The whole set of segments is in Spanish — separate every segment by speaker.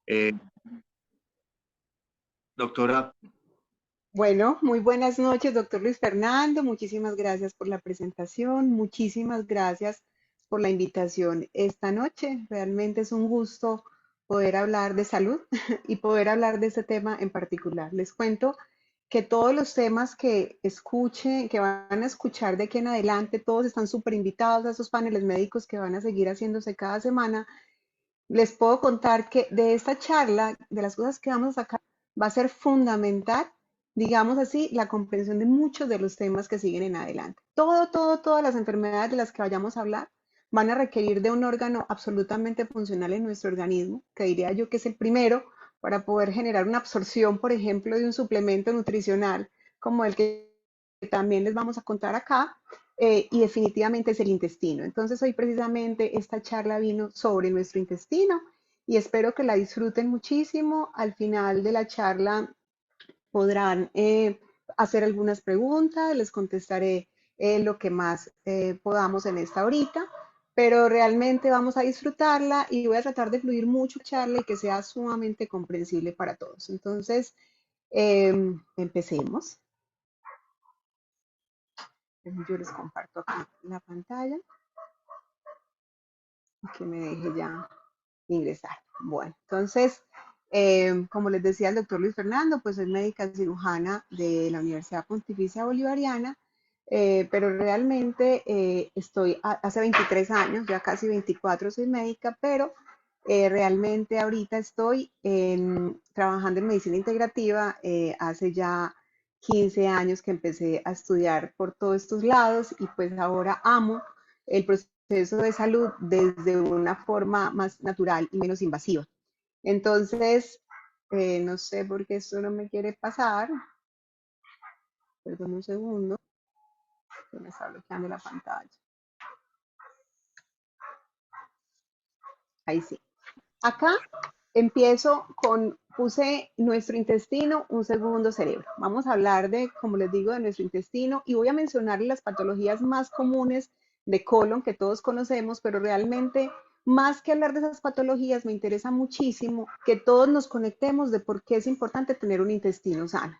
Speaker 1: Eh, doctora,
Speaker 2: Bueno, muy buenas noches, doctor Luis Fernando. Muchísimas gracias por la presentación. Muchísimas gracias por la invitación esta noche. Realmente es un gusto poder hablar de salud y poder hablar de este tema en particular. Les cuento que todos los temas que escuchen, que van a escuchar de aquí en adelante, todos están súper invitados a esos paneles médicos que van a seguir haciéndose cada semana. Les puedo contar que de esta charla, de las cosas que vamos a sacar, va a ser fundamental, digamos así, la comprensión de muchos de los temas que siguen en adelante. Todas las enfermedades de las que vayamos a hablar van a requerir de un órgano absolutamente funcional en nuestro organismo, que diría yo que es el primero para poder generar una absorción, por ejemplo, de un suplemento nutricional como el que también les vamos a contar acá, y definitivamente es el intestino. Entonces hoy precisamente esta charla vino sobre nuestro intestino y espero que la disfruten muchísimo. Al final de la charla podrán hacer algunas preguntas, les contestaré lo que más podamos en esta horita, pero realmente vamos a disfrutarla y voy a tratar de fluir mucho charla y que sea sumamente comprensible para todos. Entonces, empecemos. Yo les comparto acá la pantalla y que me deje ya ingresar. Bueno, entonces, como les decía el doctor Luis Fernando, pues soy médica cirujana de la Universidad Pontificia Bolivariana, pero realmente hace 23 años, ya casi 24 soy médica, pero realmente ahorita estoy trabajando en medicina integrativa, hace ya 15 años que empecé a estudiar por todos estos lados y pues ahora amo el proceso de salud desde una forma más natural y menos invasiva. Entonces, no sé por qué esto no me quiere pasar. Perdón un segundo, que me está bloqueando la pantalla. Ahí sí. Acá empiezo puse nuestro intestino, un segundo cerebro. Vamos a hablar de, como les digo, de nuestro intestino y voy a mencionar las patologías más comunes de colon que todos conocemos, pero realmente más que hablar de esas patologías, me interesa muchísimo que todos nos conectemos de por qué es importante tener un intestino sano.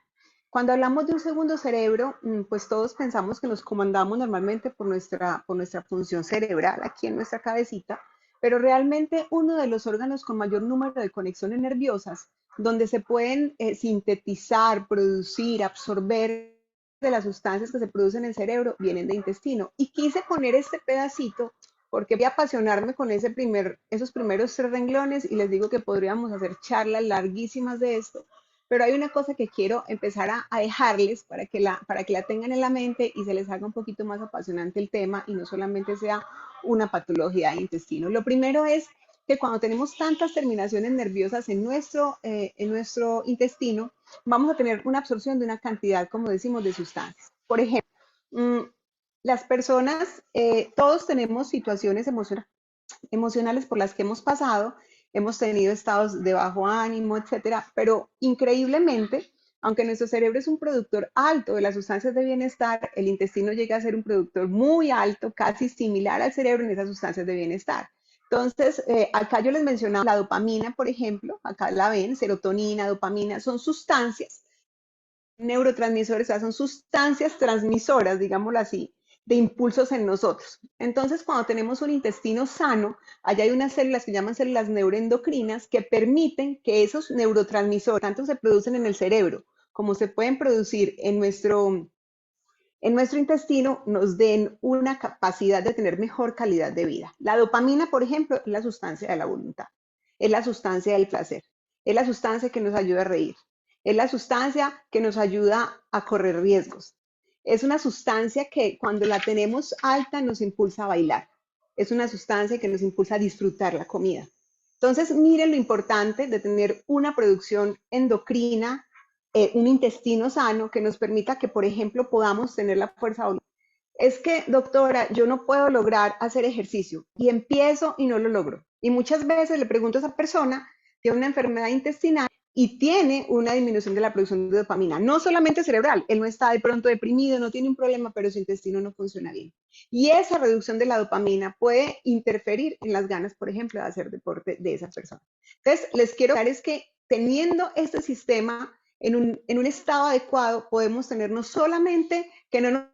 Speaker 2: Cuando hablamos de un segundo cerebro, pues todos pensamos que nos comandamos normalmente por nuestra función cerebral aquí en nuestra cabecita, pero realmente uno de los órganos con mayor número de conexiones nerviosas, donde se pueden sintetizar, producir, absorber de las sustancias que se producen en el cerebro, vienen de intestino. Y quise poner este pedacito porque voy a apasionarme con esos primeros 3 renglones y les digo que podríamos hacer charlas larguísimas de esto, pero hay una cosa que quiero empezar a dejarles para que la tengan en la mente y se les haga un poquito más apasionante el tema y no solamente sea una patología de intestino. Lo primero es que cuando tenemos tantas terminaciones nerviosas en nuestro intestino, vamos a tener una absorción de una cantidad, como decimos, de sustancias. Por ejemplo, mmm, las personas, todos tenemos situaciones emocionales por las que hemos pasado, hemos tenido estados de bajo ánimo, etcétera, pero increíblemente, aunque nuestro cerebro es un productor alto de las sustancias de bienestar, el intestino llega a ser un productor muy alto, casi similar al cerebro en esas sustancias de bienestar. Entonces, acá yo les mencionaba la dopamina, por ejemplo, acá la ven, serotonina, dopamina, son sustancias neurotransmisores, o sea, son sustancias transmisoras, digámoslo así, de impulsos en nosotros. Entonces, cuando tenemos un intestino sano, allá hay unas células que llaman células neuroendocrinas que permiten que esos neurotransmisores, tanto se producen en el cerebro como se pueden producir en nuestro intestino, nos den una capacidad de tener mejor calidad de vida. La dopamina, por ejemplo, es la sustancia de la voluntad, es la sustancia del placer, es la sustancia que nos ayuda a reír, es la sustancia que nos ayuda a correr riesgos. Es una sustancia que cuando la tenemos alta nos impulsa a bailar. Es una sustancia que nos impulsa a disfrutar la comida. Entonces, miren lo importante de tener una producción endocrina, un intestino sano que nos permita que, por ejemplo, podamos tener la fuerza voluntad. Es que, doctora, yo no puedo lograr hacer ejercicio y empiezo y no lo logro. Y muchas veces le pregunto a esa persona, tiene una enfermedad intestinal y tiene una disminución de la producción de dopamina, no solamente cerebral, él no está de pronto deprimido, no tiene un problema, pero su intestino no funciona bien. Y esa reducción de la dopamina puede interferir en las ganas, por ejemplo, de hacer deporte de esas personas. Entonces, les quiero dar es que teniendo este sistema en un estado adecuado, podemos tener no solamente que no nos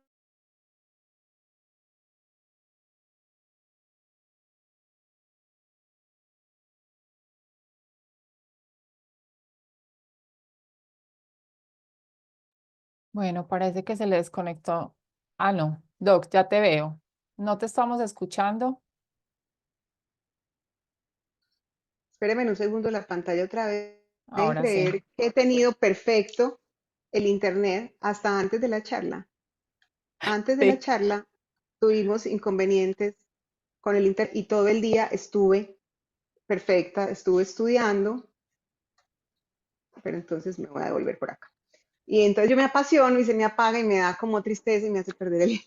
Speaker 1: Bueno, parece que se le desconectó. Ah, no. Doc, ya te veo. ¿No te estamos escuchando?
Speaker 2: espérenme un segundo la pantalla otra vez. Pueden
Speaker 1: Ahora sí.
Speaker 2: creer que he tenido perfecto el internet hasta antes de la charla. Antes de la
Speaker 1: Sí.
Speaker 2: charla tuvimos inconvenientes con el internet y todo el día estuve perfecta, estuve estudiando, pero entonces me voy a devolver por acá. Y entonces yo me apasiono y se me apaga y me da como tristeza y me hace perder el hilo.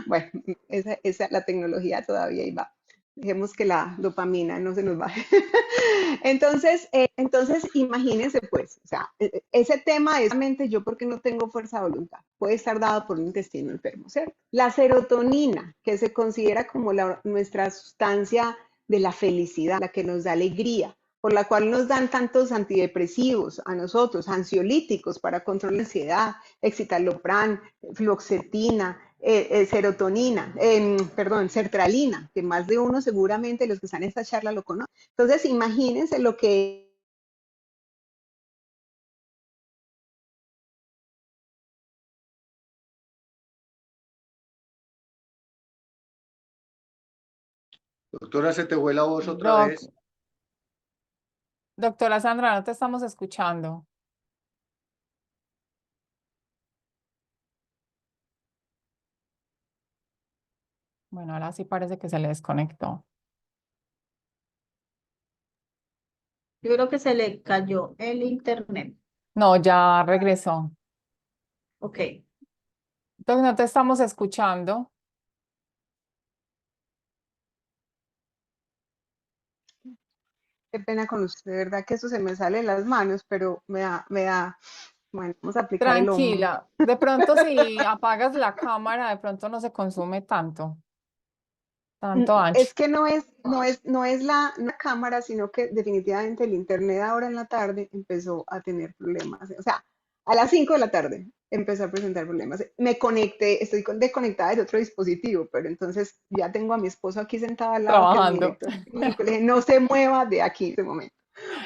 Speaker 2: Bueno, esa la tecnología todavía ahí va. Dejemos que la dopamina no se nos baje. Entonces, imagínense pues, o sea, ese tema es realmente yo porque no tengo fuerza de voluntad, puede estar dado por un intestino enfermo, ¿cierto? La serotonina, que se considera como nuestra sustancia de la felicidad, la que nos da alegría, por la cual nos dan tantos antidepresivos a nosotros, ansiolíticos para controlar la ansiedad, excitalopram, fluoxetina, serotonina, perdón, sertralina, que más de uno seguramente los que están en esta charla lo conocen. Entonces, imagínense lo que
Speaker 3: Doctora, se te fue la voz otra
Speaker 1: Doc,
Speaker 3: vez.
Speaker 1: doctora Sandra, no te estamos escuchando. Bueno, ahora sí parece que se le desconectó.
Speaker 4: Yo creo que se le cayó el internet.
Speaker 1: No, ya regresó.
Speaker 4: Ok.
Speaker 1: Entonces no te estamos escuchando.
Speaker 2: qué pena con usted, de verdad que eso se me sale de las manos, pero bueno, vamos a aplicar el hombro.
Speaker 1: Tranquila. De pronto si apagas la cámara, de pronto no se consume tanto ancho.
Speaker 2: Es que no es la cámara, sino que definitivamente el internet ahora en la tarde empezó a tener problemas. O sea, a las 5 de la tarde empezó a presentar problemas. Me conecté, estoy desconectada de otro dispositivo, pero entonces ya tengo a mi esposo aquí sentado al lado, que es mi
Speaker 1: Trabajando.
Speaker 2: director técnico. Le dije, no se mueva de aquí en este momento.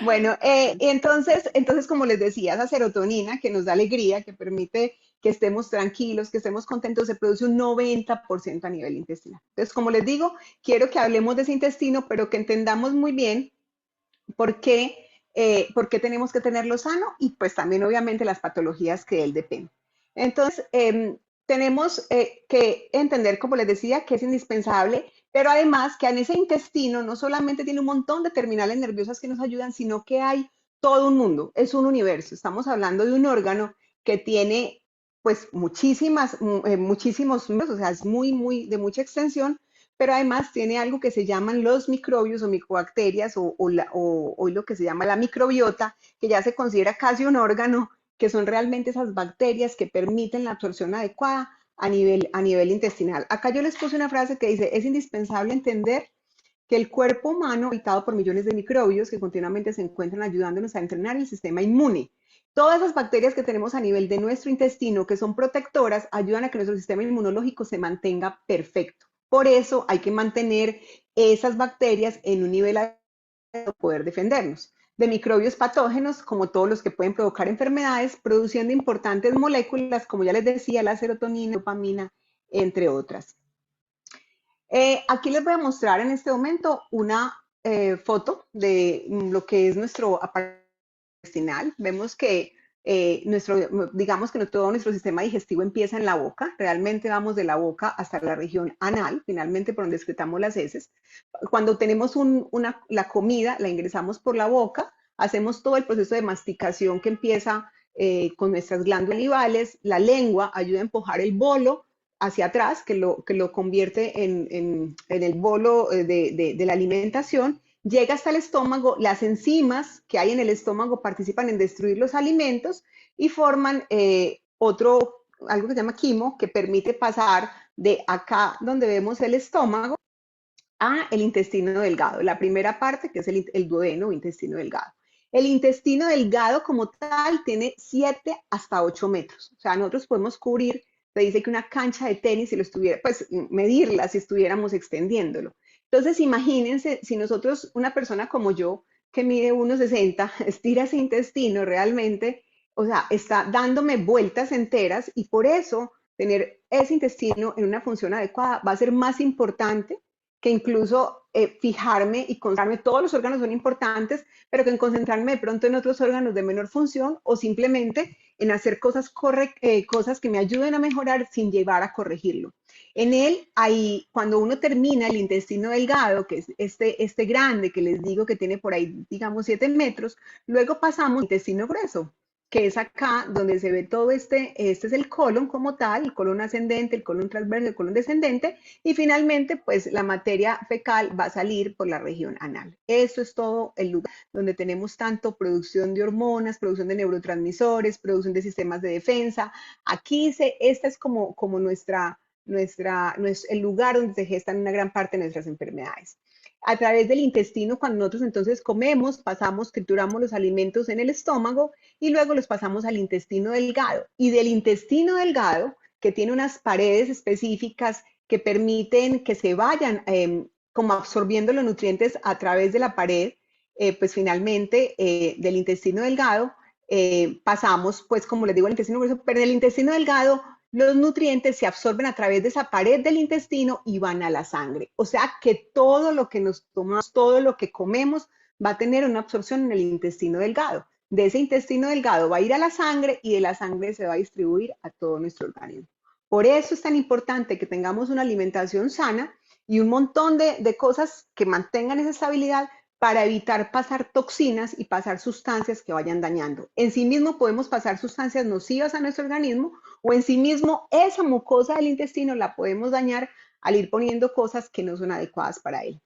Speaker 2: Bueno, entonces, como les decía, esa serotonina que nos da alegría, que permite que estemos tranquilos, que estemos contentos, se produce un 90% a nivel intestinal. Entonces, como les digo, quiero que hablemos de ese intestino, pero que entendamos muy bien por qué tenemos que tenerlo sano y pues también obviamente las patologías que él depende. Entonces, tenemos que entender, como les decía, que es indispensable, pero además que en ese intestino no solamente tiene un montón de terminales nerviosas que nos ayudan, sino que hay todo un mundo, es un universo. Estamos hablando de un órgano que tiene pues muchísimos números, o sea, es muy de mucha extensión, pero además tiene algo que se llaman los microbios o micobacterias o lo que se llama la microbiota, que ya se considera casi un órgano, que son realmente esas bacterias que permiten la absorción adecuada a nivel intestinal. Acá yo les puse una frase que dice, es indispensable entender que el cuerpo humano habitado por millones de microbios que continuamente se encuentran ayudándonos a entrenar el sistema inmune. Todas esas bacterias que tenemos a nivel de nuestro intestino, que son protectoras, ayudan a que nuestro sistema inmunológico se mantenga perfecto. Por eso hay que mantener esas bacterias en un nivel adecuado para poder defendernos de microbios patógenos, como todos los que pueden provocar enfermedades, produciendo importantes moléculas, como ya les decía, la serotonina, dopamina, entre otras. Aquí les voy a mostrar en este momento una foto de lo que es nuestro aparato intestinal. Vemos que digamos que todo nuestro sistema digestivo empieza en la boca. Realmente vamos de la boca hasta la región anal, finalmente por donde excretamos las heces. Cuando tenemos la comida, la ingresamos por la boca, hacemos todo el proceso de masticación que empieza con nuestras glándulas salivales. La lengua ayuda a empujar el bolo hacia atrás, que lo convierte en el bolo de la alimentación, llega hasta el estómago, las enzimas que hay en el estómago participan en destruir los alimentos y forman algo que se llama quimo, que permite pasar de acá donde vemos el estómago a el intestino delgado, la primera parte que es el duodeno o intestino delgado. El intestino delgado como tal tiene 7 hasta 8 metros, o sea, nosotros podemos cubrir, se dice que una cancha de tenis, si lo estuviera, pues medirla si estuviéramos extendiéndolo. Entonces, imagínense si nosotros, una persona como yo, que mide 1,60, estira ese intestino realmente, o sea, está dándome vueltas enteras y por eso tener ese intestino en una función adecuada va a ser más importante que incluso fijarme y concentrarme, todos los órganos son importantes, pero que en concentrarme de pronto en otros órganos de menor función o simplemente en hacer cosas que me ayuden a mejorar sin llevar a corregirlo. En él, ahí, cuando uno termina el intestino delgado, que es este grande que les digo que tiene por ahí, digamos, 7 metros, luego pasamos al intestino grueso, que es acá donde se ve todo este es el colon como tal, el colon ascendente, el colon transverso, el colon descendente, y finalmente, pues la materia fecal va a salir por la región anal. Esto es todo el lugar donde tenemos tanto producción de hormonas, producción de neurotransmisores, producción de sistemas de defensa. Aquí esta es como el lugar donde se gestan una gran parte de nuestras enfermedades. A través del intestino, cuando nosotros entonces comemos, trituramos los alimentos en el estómago y luego los pasamos al intestino delgado. Y del intestino delgado, que tiene unas paredes específicas que permiten que se vayan como absorbiendo los nutrientes a través de la pared, pues finalmente del intestino delgado pasamos, pues como les digo, al intestino grueso, pero en el intestino delgado los nutrientes se absorben a través de esa pared del intestino y van a la sangre. O sea que todo lo que nos tomamos, todo lo que comemos va a tener una absorción en el intestino delgado. De ese intestino delgado va a ir a la sangre y de la sangre se va a distribuir a todo nuestro organismo. Por eso es tan importante que tengamos una alimentación sana y un montón de cosas que mantengan esa estabilidad para evitar pasar toxinas y pasar sustancias que vayan dañando. En sí mismo podemos pasar sustancias nocivas a nuestro organismo o en sí mismo esa mucosa del intestino la podemos dañar al ir poniendo cosas que no son adecuadas para él.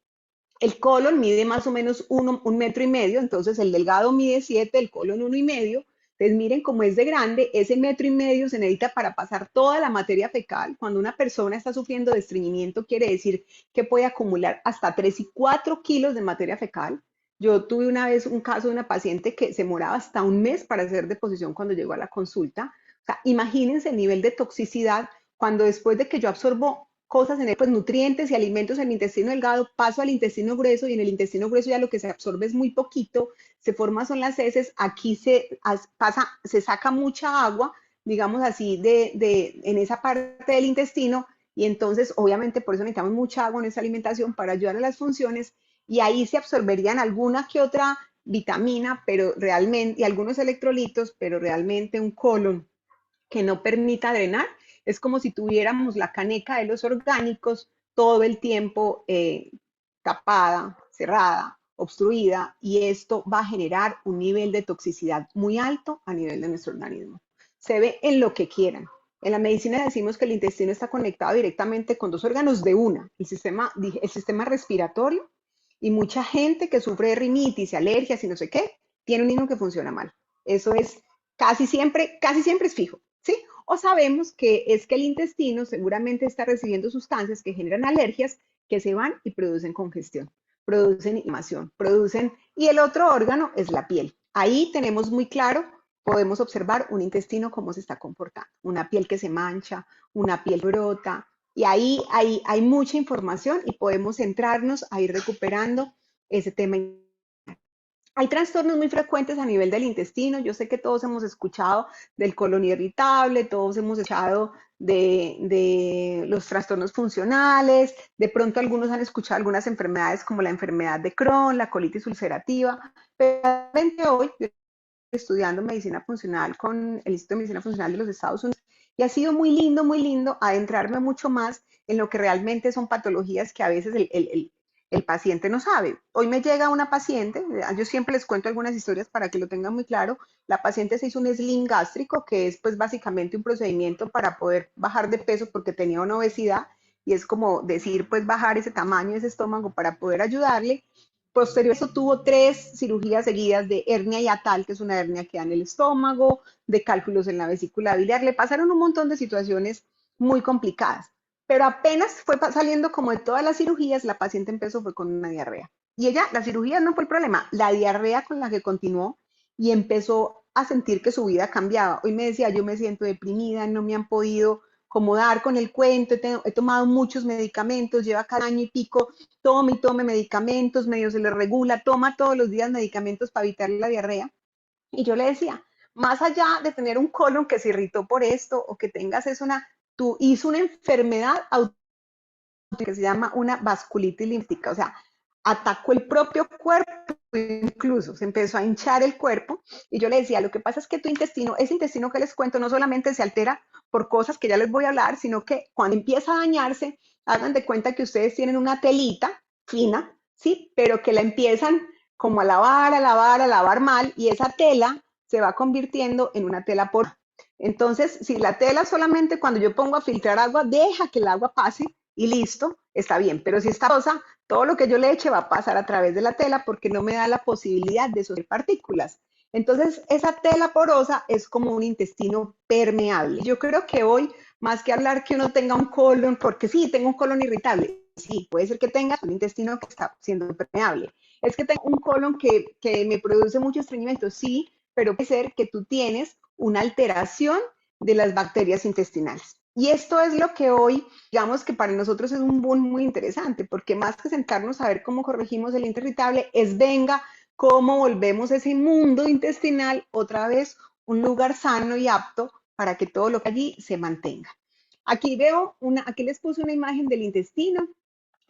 Speaker 2: El colon mide más o menos 1,5 metros, entonces el delgado mide 7, el colon 1,5. Entonces miren cómo es de grande, ese 1,5 metros se necesita para pasar toda la materia fecal. Cuando una persona está sufriendo de estreñimiento, quiere decir que puede acumular hasta 3 y 4 kilos de materia fecal. Yo tuve una vez un caso de una paciente que se moraba hasta un mes para hacer deposición cuando llegó a la consulta. O sea, imagínense el nivel de toxicidad cuando después de que yo absorbo cosas en él, pues nutrientes y alimentos en el intestino delgado, paso al intestino grueso y en el intestino grueso ya lo que se absorbe es muy poquito, se forman son las heces, aquí se saca mucha agua, digamos así, en esa parte del intestino y entonces obviamente por eso necesitamos mucha agua en esa alimentación para ayudar a las funciones y ahí se absorberían alguna que otra vitamina, pero realmente, y algunos electrolitos, pero realmente un colon que no permita drenar, es como si tuviéramos la caneca de los orgánicos todo el tiempo tapada, cerrada, obstruida, y esto va a generar un nivel de toxicidad muy alto a nivel de nuestro organismo. Se ve en lo que quieran. En la medicina decimos que el intestino está conectado directamente con 2 órganos de una, el sistema respiratorio, y mucha gente que sufre de rinitis, alergias y no sé qué, tiene un hígado que funciona mal. Eso es casi siempre es fijo, ¿sí? O sabemos que es que el intestino seguramente está recibiendo sustancias que generan alergias que se van y producen congestión, producen inflamación, y el otro órgano es la piel. Ahí tenemos muy claro, podemos observar un intestino cómo se está comportando, una piel que se mancha, una piel brota, y ahí hay mucha información y podemos centrarnos a ir recuperando ese tema. Hay trastornos muy frecuentes a nivel del intestino. Yo sé que todos hemos escuchado del colon irritable, todos hemos escuchado de los trastornos funcionales, de pronto algunos han escuchado algunas enfermedades como la enfermedad de Crohn, la colitis ulcerativa, pero realmente hoy yo estoy estudiando medicina funcional con el Instituto de Medicina Funcional de los Estados Unidos y ha sido muy lindo adentrarme mucho más en lo que realmente son patologías que a veces el paciente no sabe. Hoy me llega una paciente, yo siempre les cuento algunas historias para que lo tengan muy claro. La paciente se hizo un sling gástrico, que es pues básicamente un procedimiento para poder bajar de peso porque tenía una obesidad y es como decir pues bajar ese tamaño de ese estómago para poder ayudarle. posterior a eso tuvo 3 cirugías seguidas de hernia hiatal, que es una hernia que da en el estómago, de cálculos en la vesícula biliar. Le pasaron un montón de situaciones muy complicadas. Pero apenas fue saliendo como de todas las cirugías, la paciente empezó fue con una diarrea. Y ella, la cirugía no fue el problema, la diarrea con la que continuó y empezó a sentir que su vida cambiaba. Hoy me decía, yo me siento deprimida, no me han podido como dar con el cuento, he tomado muchos medicamentos, lleva cada año y pico, tome y tome medicamentos, medio se le regula, toma todos los días medicamentos para evitar la diarrea. Y yo le decía, más allá de tener un colon que se irritó por esto o que tengas tú hizo una enfermedad que se llama una vasculitis linfática, o sea, atacó el propio cuerpo, incluso se empezó a hinchar el cuerpo, y yo le decía, lo que pasa es que tu intestino, ese intestino que les cuento, no solamente se altera por cosas que ya les voy a hablar, sino que cuando empieza a dañarse, hagan de cuenta que ustedes tienen una telita fina, ¿sí? Pero que la empiezan como a lavar mal, y esa tela se va convirtiendo en una tela porosa. Entonces, si la tela solamente cuando yo pongo a filtrar agua, deja que el agua pase y listo, está bien. Pero si está porosa, todo lo que yo le eche va a pasar a través de la tela porque no me da la posibilidad de soltar partículas. Entonces, esa tela porosa es como un intestino permeable. Yo creo que hoy, más que hablar que uno tenga un colon, porque sí, tengo un colon irritable, sí, puede ser que tengas un intestino que está siendo permeable. Es que tengo un colon que me produce mucho estreñimiento, sí, pero puede ser que tú tienes una alteración de las bacterias intestinales. Y esto es lo que hoy, digamos que para nosotros es un boom muy interesante, porque más que sentarnos a ver cómo corregimos el intestino irritable, es venga, cómo volvemos ese mundo intestinal otra vez un lugar sano y apto para que todo lo que allí se mantenga. Aquí aquí les puse una imagen del intestino.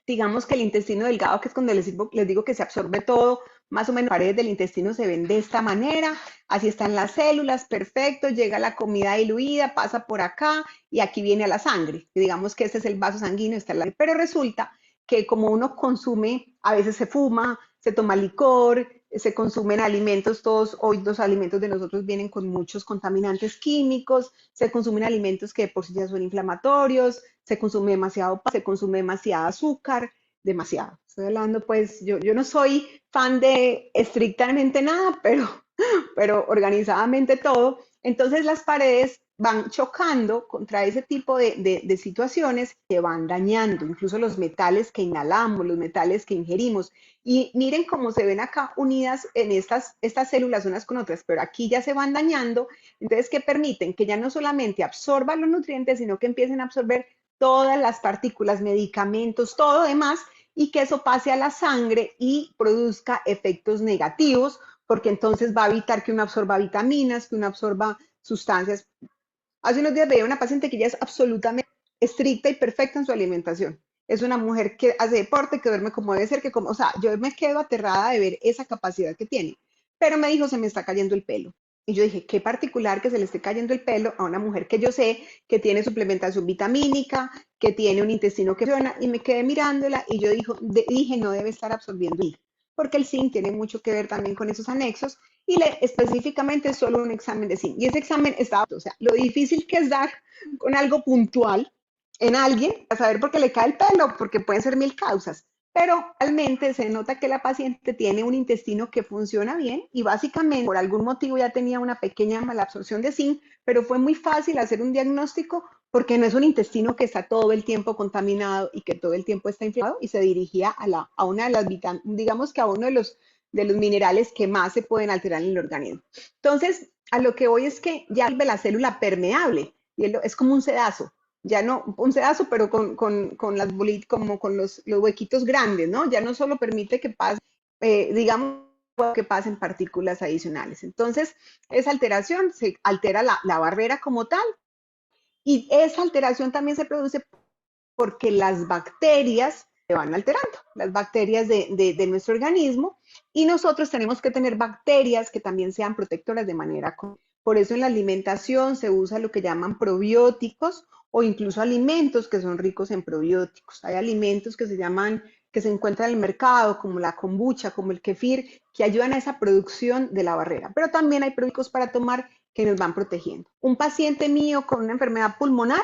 Speaker 2: Digamos que el intestino delgado, que es cuando les digo que se absorbe todo, más o menos las paredes del intestino se ven de esta manera, así están las células, perfecto, llega la comida diluida, pasa por acá y aquí viene a la sangre. Digamos que este es el vaso sanguíneo, pero resulta que como uno consume, a veces se fuma, se toma licor, se consumen alimentos, todos hoy los alimentos de nosotros vienen con muchos contaminantes químicos, se consumen alimentos que de por sí ya son inflamatorios, se consume demasiado, se consume demasiado azúcar, demasiado. Estoy hablando, pues, yo no soy fan de estrictamente nada, pero organizadamente todo. Entonces las paredes van chocando contra ese tipo de situaciones que van dañando, incluso los metales que inhalamos, los metales que ingerimos. Y miren cómo se ven acá unidas en estas células unas con otras, pero aquí ya se van dañando. Entonces, ¿qué permiten? Que ya no solamente absorban los nutrientes, sino que empiecen a absorber todas las partículas, medicamentos, todo demás, y que eso pase a la sangre y produzca efectos negativos, porque entonces va a evitar que uno absorba vitaminas, que uno absorba sustancias. Hace unos días veía una paciente que ya es absolutamente estricta y perfecta en su alimentación. Es una mujer que hace deporte, que duerme como debe ser, o sea, yo me quedo aterrada de ver esa capacidad que tiene. Pero me dijo, se me está cayendo el pelo. Y yo dije, qué particular que se le esté cayendo el pelo a una mujer que yo sé que tiene suplementación vitamínica, que tiene un intestino que funciona, y me quedé mirándola y yo dije, no debe estar absorbiendo zinc, porque el zinc tiene mucho que ver también con esos anexos, y específicamente solo un examen de zinc. Y ese examen estaba, o sea, lo difícil que es dar con algo puntual en alguien, para saber por qué le cae el pelo, porque pueden ser 1000 causas. Pero realmente se nota que la paciente tiene un intestino que funciona bien y básicamente por algún motivo ya tenía una pequeña malabsorción de zinc, pero fue muy fácil hacer un diagnóstico porque no es un intestino que está todo el tiempo contaminado y que todo el tiempo está inflamado, y se dirigía a una de las vitaminas, digamos que a uno de los minerales que más se pueden alterar en el organismo. Entonces, a lo que voy es que ya vuelve la célula permeable y es como un sedazo. Ya no un sedazo, pero con las bolitas, como con los huequitos grandes, ¿no? Ya no solo permite que pase, digamos, que pasen partículas adicionales. Entonces, esa alteración se altera la barrera como tal, y esa alteración también se produce porque las bacterias se van alterando, las bacterias de nuestro organismo, y nosotros tenemos que tener bacterias que también sean protectoras de manera correcta. Por eso en la alimentación se usa lo que llaman probióticos o incluso alimentos que son ricos en probióticos. Hay alimentos que se encuentran en el mercado, como la kombucha, como el kefir, que ayudan a esa producción de la barrera. Pero también hay probióticos para tomar que nos van protegiendo. Un paciente mío con una enfermedad pulmonar,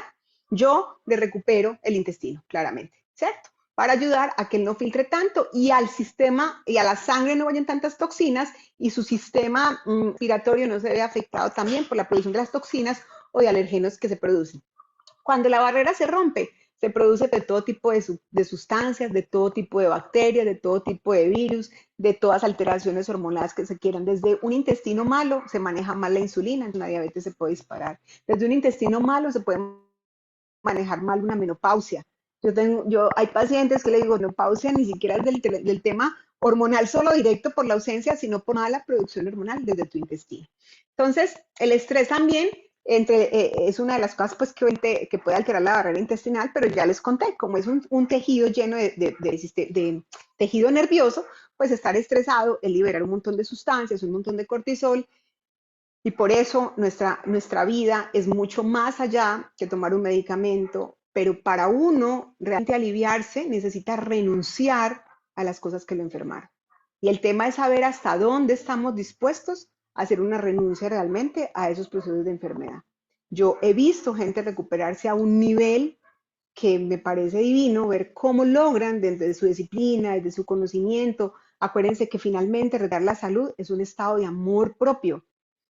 Speaker 2: yo le recupero el intestino, claramente, ¿cierto? para ayudar a que él no filtre tanto y al sistema y a la sangre no vayan tantas toxinas y su sistema respiratorio no se ve afectado también por la producción de las toxinas o de alergenos que se producen. Cuando la barrera se rompe, se produce de todo tipo de sustancias, de todo tipo de bacterias, de todo tipo de virus, de todas alteraciones hormonales que se quieran. Desde un intestino malo se maneja mal la insulina, la diabetes se puede disparar. Desde un intestino malo se puede manejar mal una menopausia. Hay pacientes que le digo, menopausia ni siquiera es del tema hormonal solo directo por la ausencia, sino por mala producción hormonal desde tu intestino. Entonces, el estrés también es una de las cosas pues, que puede alterar la barrera intestinal, pero ya les conté, como es un tejido lleno de tejido nervioso, pues estar estresado es liberar un montón de sustancias, un montón de cortisol, y por eso nuestra vida es mucho más allá que tomar un medicamento, pero para uno realmente aliviarse necesita renunciar a las cosas que lo enfermaron. Y el tema es saber hasta dónde estamos dispuestos a hacer una renuncia realmente a esos procesos de enfermedad. Yo he visto gente recuperarse a un nivel que me parece divino, ver cómo logran desde su disciplina, desde su conocimiento. Acuérdense que finalmente regar la salud es un estado de amor propio.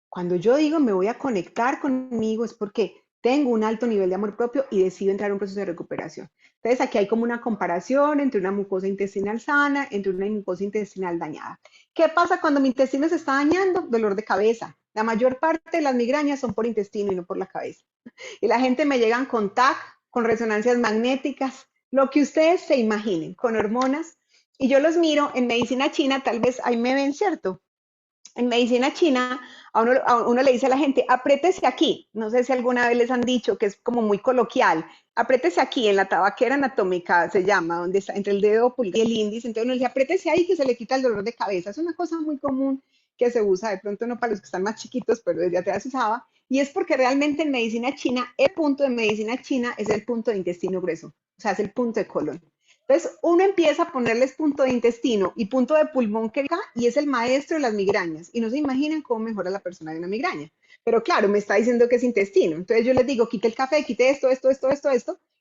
Speaker 2: Cuando yo digo me voy a conectar conmigo es porque tengo un alto nivel de amor propio y decido entrar en un proceso de recuperación. Entonces aquí hay como una comparación entre una mucosa intestinal sana, entre una mucosa intestinal dañada. ¿Qué pasa cuando mi intestino se está dañando? Dolor de cabeza. La mayor parte de las migrañas son por intestino y no por la cabeza. Y la gente me llegan con TAC, con resonancias magnéticas, lo que ustedes se imaginen, con hormonas. Y yo los miro en medicina china, tal vez ahí me ven, ¿cierto? En medicina china, a uno le dice a la gente, apriétese aquí. No sé si alguna vez les han dicho que es como muy coloquial. Apriétese aquí, en la tabaquera anatómica se llama, donde está entre el dedo pulgar y el índice. Entonces uno le dice, apriétese ahí que se le quita el dolor de cabeza. Es una cosa muy común que se usa, de pronto no para los que están más chiquitos, pero desde atrás se usaba. Y es porque realmente en medicina china, el punto de medicina china es el punto de intestino grueso. O sea, es el punto de colon. Entonces, uno empieza a ponerles punto de intestino y punto de pulmón que y es el maestro de las migrañas. Y no se imaginan cómo mejora la persona de una migraña. Pero claro, me está diciendo que es intestino. Entonces yo les digo, quite el café, quite esto.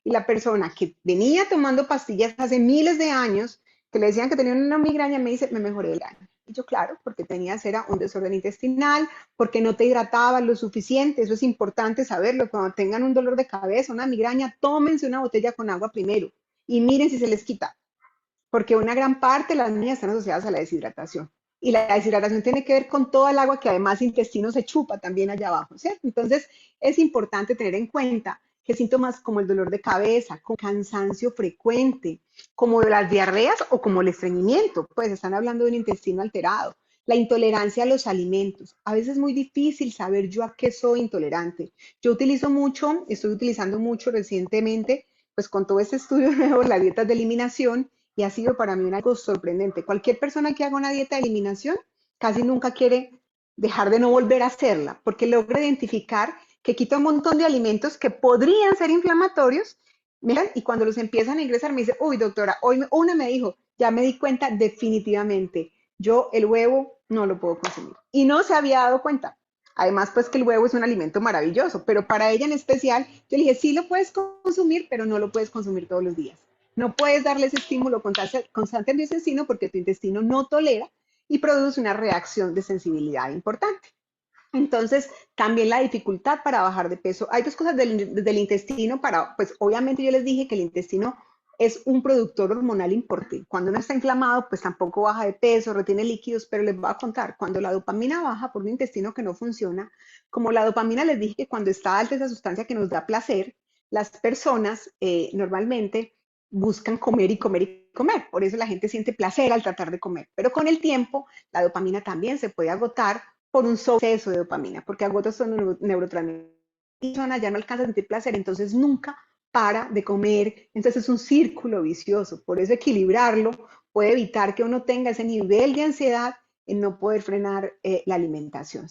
Speaker 2: Y la persona que venía tomando pastillas hace miles de años, que le decían que tenía una migraña, me dice, me mejoré el año. Y yo, claro, porque tenías era un desorden intestinal, porque no te hidratabas lo suficiente. Eso es importante saberlo. Cuando tengan un dolor de cabeza, una migraña, tómense una botella con agua primero y miren si se les quita, porque una gran parte de las niñas están asociadas a la deshidratación. Y la deshidratación tiene que ver con toda el agua que además el intestino se chupa también allá abajo, ¿cierto? Entonces es importante tener en cuenta que síntomas como el dolor de cabeza, como cansancio frecuente, como las diarreas o como el estreñimiento, pues están hablando de un intestino alterado, la intolerancia a los alimentos. A veces es muy difícil saber yo a qué soy intolerante. Yo estoy utilizando mucho recientemente pues con todo este estudio nuevo, la dieta de eliminación, y ha sido para mí algo sorprendente. Cualquier persona que haga una dieta de eliminación casi nunca quiere dejar de no volver a hacerla, porque logra identificar que quita un montón de alimentos que podrían ser inflamatorios, miran, y cuando los empiezan a ingresar me dice, uy doctora, hoy una me dijo, ya me di cuenta definitivamente, yo el huevo no lo puedo consumir. Y no se había dado cuenta. Además, pues que el huevo es un alimento maravilloso, pero para ella en especial, yo le dije, sí lo puedes consumir, pero no lo puedes consumir todos los días. No puedes darle ese estímulo constante al intestino porque tu intestino no tolera y produce una reacción de sensibilidad importante. Entonces, también la dificultad para bajar de peso. Hay dos cosas del intestino pues obviamente yo les dije que el intestino es un productor hormonal importante. Cuando uno está inflamado, pues tampoco baja de peso, retiene líquidos, pero les voy a contar, cuando la dopamina baja por un intestino que no funciona, como la dopamina les dije que cuando está alta esa sustancia que nos da placer, las personas normalmente buscan comer y comer y comer. Por eso la gente siente placer al tratar de comer. Pero con el tiempo, la dopamina también se puede agotar por un sobreexceso de dopamina, porque agota su neurotransmisores. La persona ya no alcanza a sentir placer, entonces nunca para de comer, entonces es un círculo vicioso. Por eso equilibrarlo puede evitar que uno tenga ese nivel de ansiedad en no poder frenar la alimentación.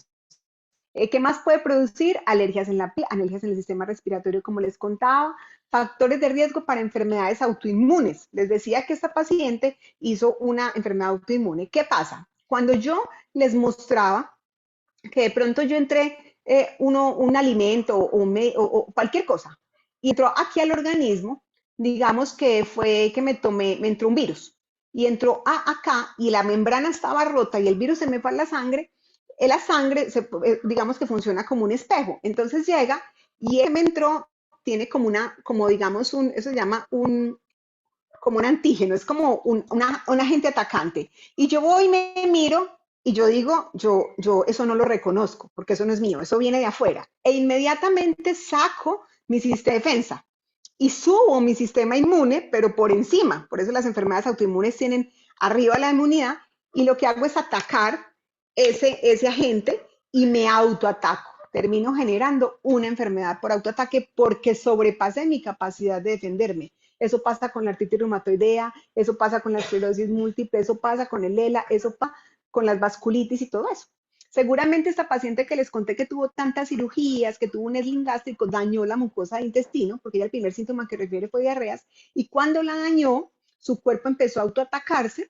Speaker 2: ¿Qué más puede producir? Alergias en la piel, alergias en el sistema respiratorio, como les contaba, factores de riesgo para enfermedades autoinmunes. Les decía que esta paciente hizo una enfermedad autoinmune. ¿Qué pasa? Cuando yo les mostraba que de pronto yo entré un alimento o cualquier cosa y entró aquí al organismo, digamos que fue que me entró un virus y entró acá y la membrana estaba rota y el virus se me fue a la sangre digamos que funciona como un espejo. Entonces llega y me entró, tiene como como digamos, eso se llama como un antígeno, es como un agente atacante. Y yo voy y me miro y yo digo, yo eso no lo reconozco, porque eso no es mío, eso viene de afuera. E inmediatamente saco mi sistema de defensa y subo mi sistema inmune, pero por encima. Por eso las enfermedades autoinmunes tienen arriba la inmunidad y lo que hago es atacar ese agente y me autoataco. Termino generando una enfermedad por autoataque porque sobrepasé mi capacidad de defenderme. Eso pasa con la artritis reumatoidea, eso pasa con la esclerosis múltiple, eso pasa con el ELA, eso pasa con las vasculitis y todo eso. Seguramente esta paciente que les conté que tuvo tantas cirugías, que tuvo un esling gástrico, dañó la mucosa del intestino, porque ella el primer síntoma que refiere fue diarreas, y cuando la dañó, su cuerpo empezó a autoatacarse,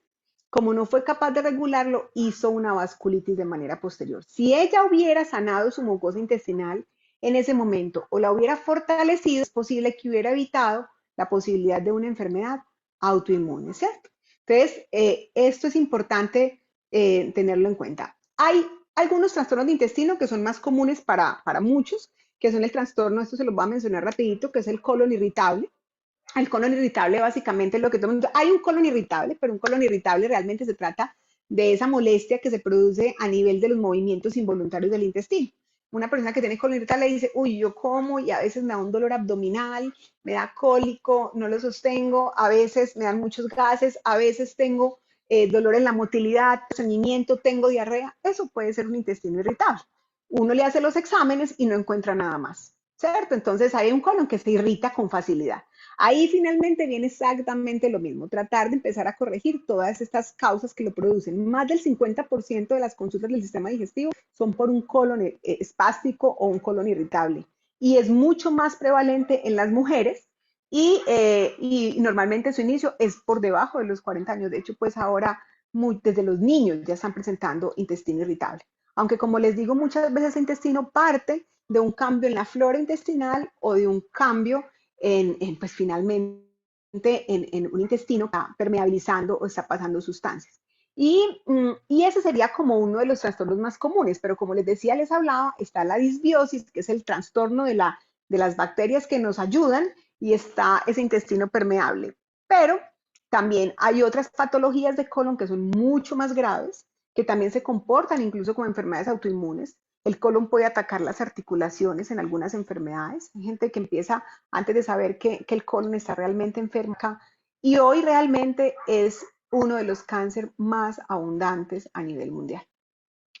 Speaker 2: como no fue capaz de regularlo, hizo una vasculitis de manera posterior. Si ella hubiera sanado su mucosa intestinal en ese momento o la hubiera fortalecido, es posible que hubiera evitado la posibilidad de una enfermedad autoinmune, ¿cierto? Entonces, esto es importante tenerlo en cuenta. Hay algunos trastornos de intestino que son más comunes para muchos, que son el trastorno, esto se los voy a mencionar rapidito, que es el colon irritable. El colon irritable básicamente es lo que todo el mundo, hay un colon irritable, pero un colon irritable realmente se trata de esa molestia que se produce a nivel de los movimientos involuntarios del intestino. Una persona que tiene colon irritable dice, uy, yo como y a veces me da un dolor abdominal, me da cólico, no lo sostengo, a veces me dan muchos gases, a veces tengo dolor en la motilidad, estreñimiento, tengo diarrea. Eso puede ser un intestino irritable. Uno le hace los exámenes y no encuentra nada más, ¿cierto? Entonces hay un colon que se irrita con facilidad. Ahí finalmente viene exactamente lo mismo, tratar de empezar a corregir todas estas causas que lo producen. Más del 50% de las consultas del sistema digestivo son por un colon espástico o un colon irritable. Y es mucho más prevalente en las mujeres y normalmente su inicio es por debajo de los 40 años. De hecho, pues ahora desde los niños ya están presentando intestino irritable. Aunque como les digo, muchas veces el intestino parte de un cambio en la flora intestinal o de un cambio pues finalmente en un intestino que está permeabilizando o está pasando sustancias. Y ese sería como uno de los trastornos más comunes, pero como les decía, les hablaba, está la disbiosis, que es el trastorno de las bacterias que nos ayudan, y está ese intestino permeable. Pero también hay otras patologías de colon que son mucho más graves, que también se comportan incluso como enfermedades autoinmunes. El colon puede atacar las articulaciones en algunas enfermedades. Hay gente que empieza antes de saber que el colon está realmente enfermo. Y hoy realmente es uno de los cánceres más abundantes a nivel mundial,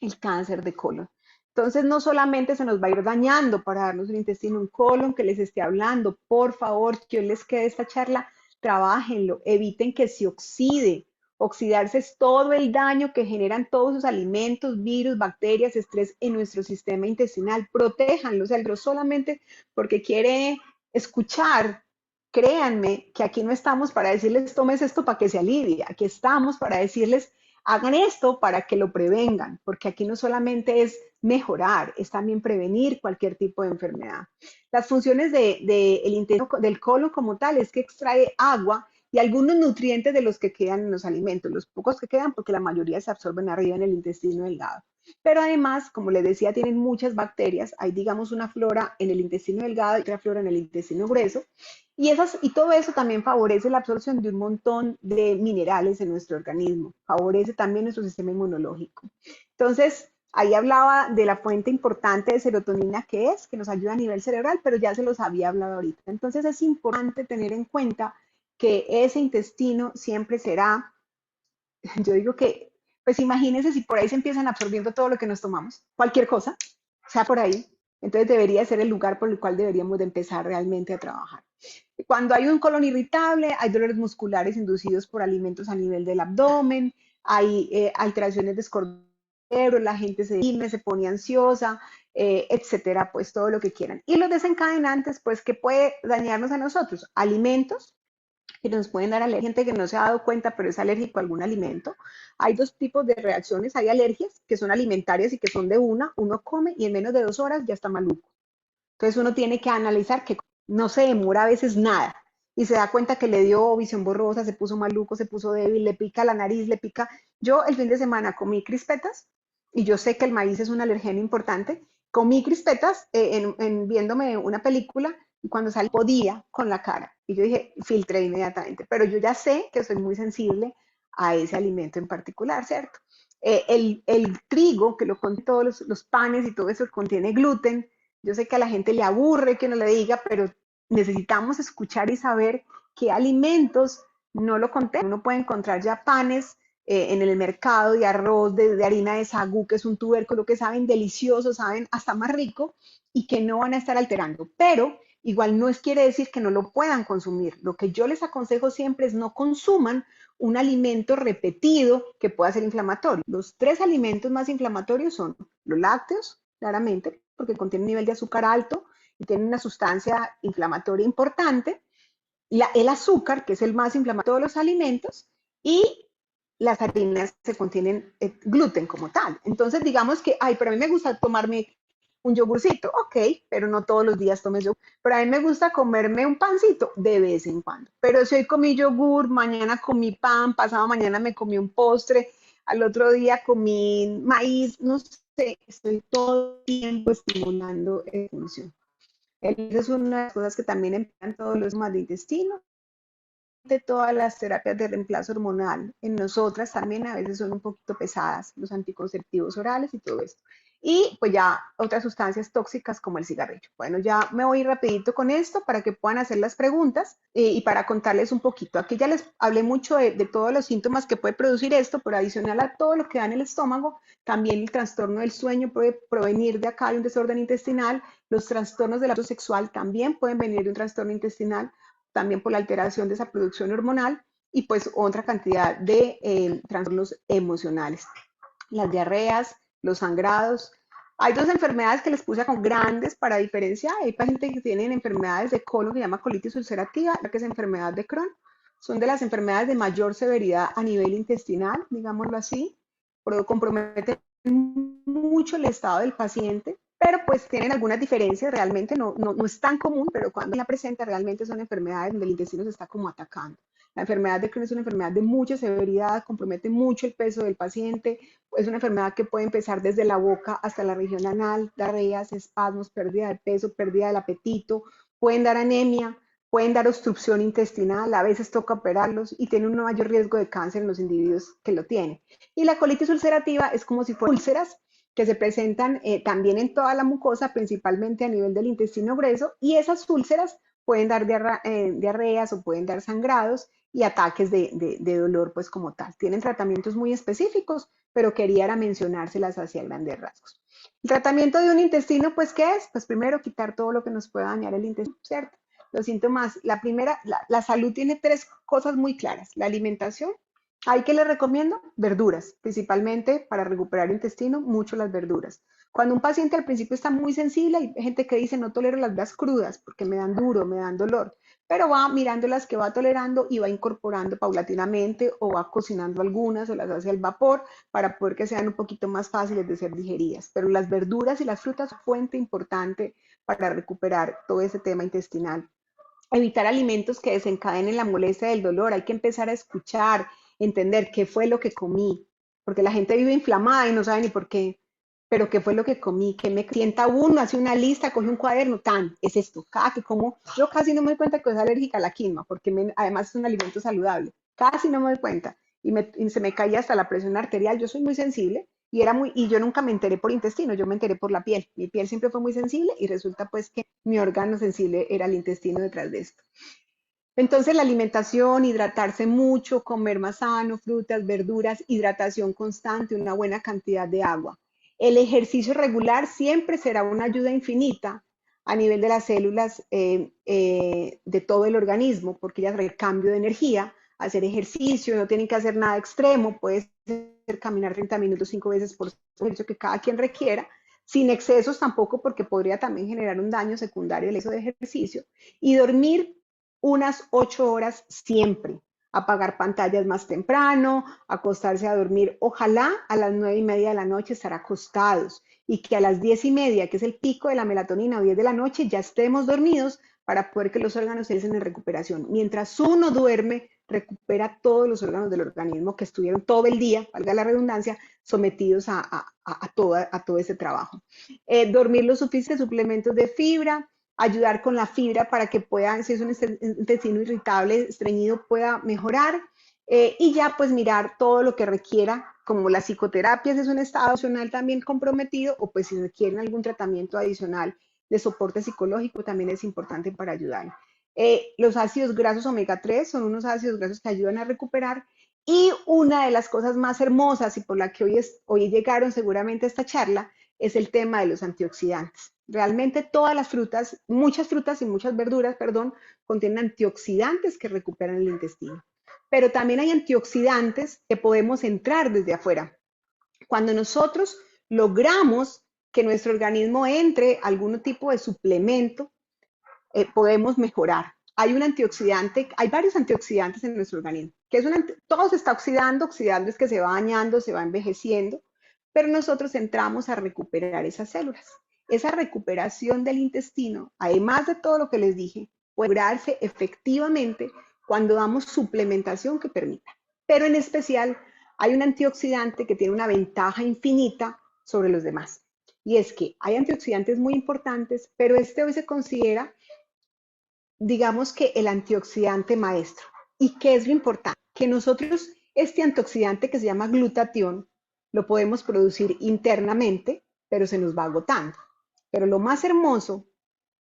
Speaker 2: el cáncer de colon. Entonces, no solamente se nos va a ir dañando para darnos un intestino, un colon que les esté hablando. Por favor, que les quede esta charla, trabájenlo, eviten que se oxide. Oxidarse es todo el daño que generan todos esos alimentos, virus, bacterias, estrés en nuestro sistema intestinal. Protéjanlo, o sea, solamente porque quiere escuchar. Créanme que aquí no estamos para decirles tomes esto para que se alivie, aquí estamos para decirles hagan esto para que lo prevengan, porque aquí no solamente es mejorar, es también prevenir cualquier tipo de enfermedad. Las funciones del intestino, del colon como tal, es que extrae agua y algunos nutrientes de los que quedan en los alimentos, los pocos que quedan, porque la mayoría se absorben arriba en el intestino delgado. Pero además, como les decía, tienen muchas bacterias. Hay, digamos, una flora en el intestino delgado y otra flora en el intestino grueso. Y todo eso también favorece la absorción de un montón de minerales en nuestro organismo. Favorece también nuestro sistema inmunológico. Entonces, ahí hablaba de la fuente importante de serotonina que nos ayuda a nivel cerebral, pero ya se los había hablado ahorita. Entonces, es importante tener en cuenta que ese intestino siempre será, yo digo que, pues imagínense si por ahí se empiezan absorbiendo todo lo que nos tomamos, cualquier cosa, sea por ahí, entonces debería ser el lugar por el cual deberíamos de empezar realmente a trabajar. Cuando hay un colon irritable, hay dolores musculares inducidos por alimentos a nivel del abdomen, hay alteraciones de escordero, la gente se pone ansiosa, etcétera, pues todo lo que quieran. Y los desencadenantes, pues, que puede dañarnos a nosotros, alimentos, que nos pueden dar alergia, gente que no se ha dado cuenta, pero es alérgico a algún alimento. Hay dos tipos de reacciones, hay alergias que son alimentarias y que son de uno come y en menos de 2 horas ya está maluco. Entonces uno tiene que analizar que no se demora a veces nada y se da cuenta que le dio visión borrosa, se puso maluco, se puso débil, le pica la nariz, le pica. Yo el fin de semana comí crispetas y yo sé que el maíz es un alergeno importante. Comí crispetas viéndome una película y cuando salí podía con la cara. Y yo dije, filtré inmediatamente, pero yo ya sé que soy muy sensible a ese alimento en particular, ¿cierto? El trigo, que lo contiene todos los panes y todo eso, contiene gluten. Yo sé que a la gente le aburre que no le diga, pero necesitamos escuchar y saber qué alimentos no lo contienen. Uno puede encontrar ya panes en el mercado de arroz, de harina de sagú, que es un tubérculo que saben delicioso, saben hasta más rico y que no van a estar alterando. Pero igual no quiere decir que no lo puedan consumir. Lo que yo les aconsejo siempre es no consuman un alimento repetido que pueda ser inflamatorio. Los 3 alimentos más inflamatorios son los lácteos, claramente, porque contienen un nivel de azúcar alto y tienen una sustancia inflamatoria importante, el azúcar, que es el más inflamatorio de los alimentos, y las harinas que contienen gluten como tal. Entonces, digamos que, ay, pero a mí me gusta tomarme un yogurcito, ok, pero no todos los días tomes yogur. Pero a mí me gusta comerme un pancito de vez en cuando. Pero si hoy comí yogur, mañana comí pan, pasado mañana me comí un postre, al otro día comí maíz, no sé, estoy todo el tiempo estimulando esa función. Esa es una de las cosas que también emplean todos los sistemas de intestino. De todas las terapias de reemplazo hormonal en nosotras también a veces son un poquito pesadas, los anticonceptivos orales y todo esto. Y pues ya otras sustancias tóxicas como el cigarrillo. Bueno, ya me voy rapidito con esto para que puedan hacer las preguntas y para contarles un poquito. Aquí ya les hablé mucho de todos los síntomas que puede producir esto, pero adicional a todo lo que da en el estómago, también el trastorno del sueño puede provenir de acá de un desorden intestinal. Los trastornos del acto sexual también pueden venir de un trastorno intestinal, también por la alteración de esa producción hormonal y pues otra cantidad de trastornos emocionales. Las diarreas, los sangrados. Hay 2 enfermedades que les puse como grandes para diferenciar. Hay pacientes que tienen enfermedades de colon que se llama colitis ulcerativa, la que es enfermedad de Crohn. Son de las enfermedades de mayor severidad a nivel intestinal, digámoslo así, pero comprometen mucho el estado del paciente, pero pues tienen algunas diferencias, realmente no es tan común, pero cuando la presenta realmente son enfermedades donde el intestino se está como atacando. La enfermedad de Crohn es una enfermedad de mucha severidad, compromete mucho el peso del paciente, es una enfermedad que puede empezar desde la boca hasta la región anal, diarreas, espasmos, pérdida de peso, pérdida del apetito, pueden dar anemia, pueden dar obstrucción intestinal, a veces toca operarlos y tienen un mayor riesgo de cáncer en los individuos que lo tienen. Y la colitis ulcerativa es como si fueran úlceras que se presentan también en toda la mucosa, principalmente a nivel del intestino grueso, y esas úlceras pueden dar diarreas o pueden dar sangrados y ataques de dolor, pues como tal. Tienen tratamientos muy específicos, pero quería mencionárselas hacia grandes rasgos. El tratamiento de un intestino, pues, ¿qué es? Pues primero quitar todo lo que nos pueda dañar el intestino, ¿cierto? Los síntomas, la primera, la salud tiene 3 cosas muy claras. La alimentación, ¿hay que les recomiendo? Verduras, principalmente para recuperar el intestino, mucho las verduras. Cuando un paciente al principio está muy sensible, hay gente que dice no tolero las verduras crudas porque me dan duro, me dan dolor, pero va mirando las que va tolerando y va incorporando paulatinamente o va cocinando algunas o las hace al vapor para poder que sean un poquito más fáciles de ser digeridas. Pero las verduras y las frutas son fuente importante para recuperar todo ese tema intestinal. Evitar alimentos que desencadenen la molestia del dolor. Hay que empezar a escuchar, entender qué fue lo que comí, porque la gente vive inflamada y no sabe ni por qué, pero qué fue lo que comí, que me sienta uno, hace una lista, coge un cuaderno, tan, es esto, cada que como, yo casi no me doy cuenta que soy alérgica a la quinoa, porque además es un alimento saludable, casi no me doy cuenta, y se me caía hasta la presión arterial, yo soy muy sensible, y yo nunca me enteré por intestino, yo me enteré por la piel. Mi piel siempre fue muy sensible y resulta pues que mi órgano sensible era el intestino detrás de esto. Entonces la alimentación, hidratarse mucho, comer más sano, frutas, verduras, hidratación constante, una buena cantidad de agua. El ejercicio regular siempre será una ayuda infinita a nivel de las células de todo el organismo, porque ellas recambio de energía, hacer ejercicio, no tienen que hacer nada extremo, puede ser caminar 30 minutos 5 veces por ejercicio que cada quien requiera, sin excesos tampoco, porque podría también generar un daño secundario el exceso de ejercicio, y dormir unas 8 horas siempre. Apagar pantallas más temprano, acostarse a dormir, ojalá a las 9:30 de la noche estar acostados y que a las 10:30, que es el pico de la melatonina, o 10 de la noche, ya estemos dormidos para poder que los órganos entren en recuperación. Mientras uno duerme, recupera todos los órganos del organismo que estuvieron todo el día, valga la redundancia, sometidos a todo ese trabajo. Dormir los suficientes suplementos de fibra, ayudar con la fibra para que pueda, si es un intestino irritable, estreñido, pueda mejorar. Y ya pues mirar todo lo que requiera, como la psicoterapia, si es un estado emocional también comprometido, o pues si requieren algún tratamiento adicional de soporte psicológico, también es importante para ayudar. Los ácidos grasos omega 3 son unos ácidos grasos que ayudan a recuperar. Y una de las cosas más hermosas y por la que hoy llegaron seguramente a esta charla es el tema de los antioxidantes. Realmente todas las frutas, muchas frutas y muchas verduras, perdón, contienen antioxidantes que recuperan el intestino. Pero también hay antioxidantes que podemos entrar desde afuera. Cuando nosotros logramos que nuestro organismo entre algún tipo de suplemento, podemos mejorar. Hay un antioxidante, hay varios antioxidantes en nuestro organismo, que es todo se está oxidando es que se va dañando, se va envejeciendo, pero nosotros entramos a recuperar esas células. Esa recuperación del intestino, además de todo lo que les dije, puede lograrse efectivamente cuando damos suplementación que permita. Pero en especial hay un antioxidante que tiene una ventaja infinita sobre los demás. Y es que hay antioxidantes muy importantes, pero este hoy se considera, digamos que el antioxidante maestro. ¿Y qué es lo importante? Que nosotros este antioxidante que se llama glutatión lo podemos producir internamente, pero se nos va agotando. Pero lo más hermoso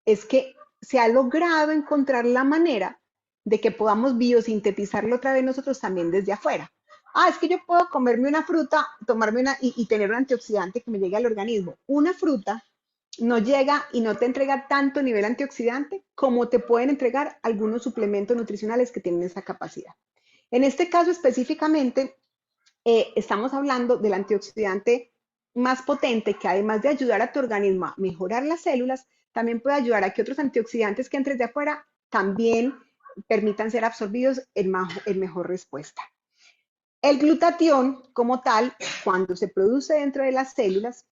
Speaker 2: es que se ha logrado encontrar la manera de que podamos biosintetizarlo otra vez nosotros también desde afuera. Es que yo puedo comerme una fruta, tomarme una y tener un antioxidante que me llegue al organismo. Una fruta no llega y no te entrega tanto nivel antioxidante como te pueden entregar algunos suplementos nutricionales que tienen esa capacidad. En este caso específicamente, estamos hablando del antioxidante más potente que además de ayudar a tu organismo a mejorar las células, también puede ayudar a que otros antioxidantes que entren de afuera también permitan ser absorbidos en mejor respuesta. El glutatión como tal, cuando se produce dentro de las células,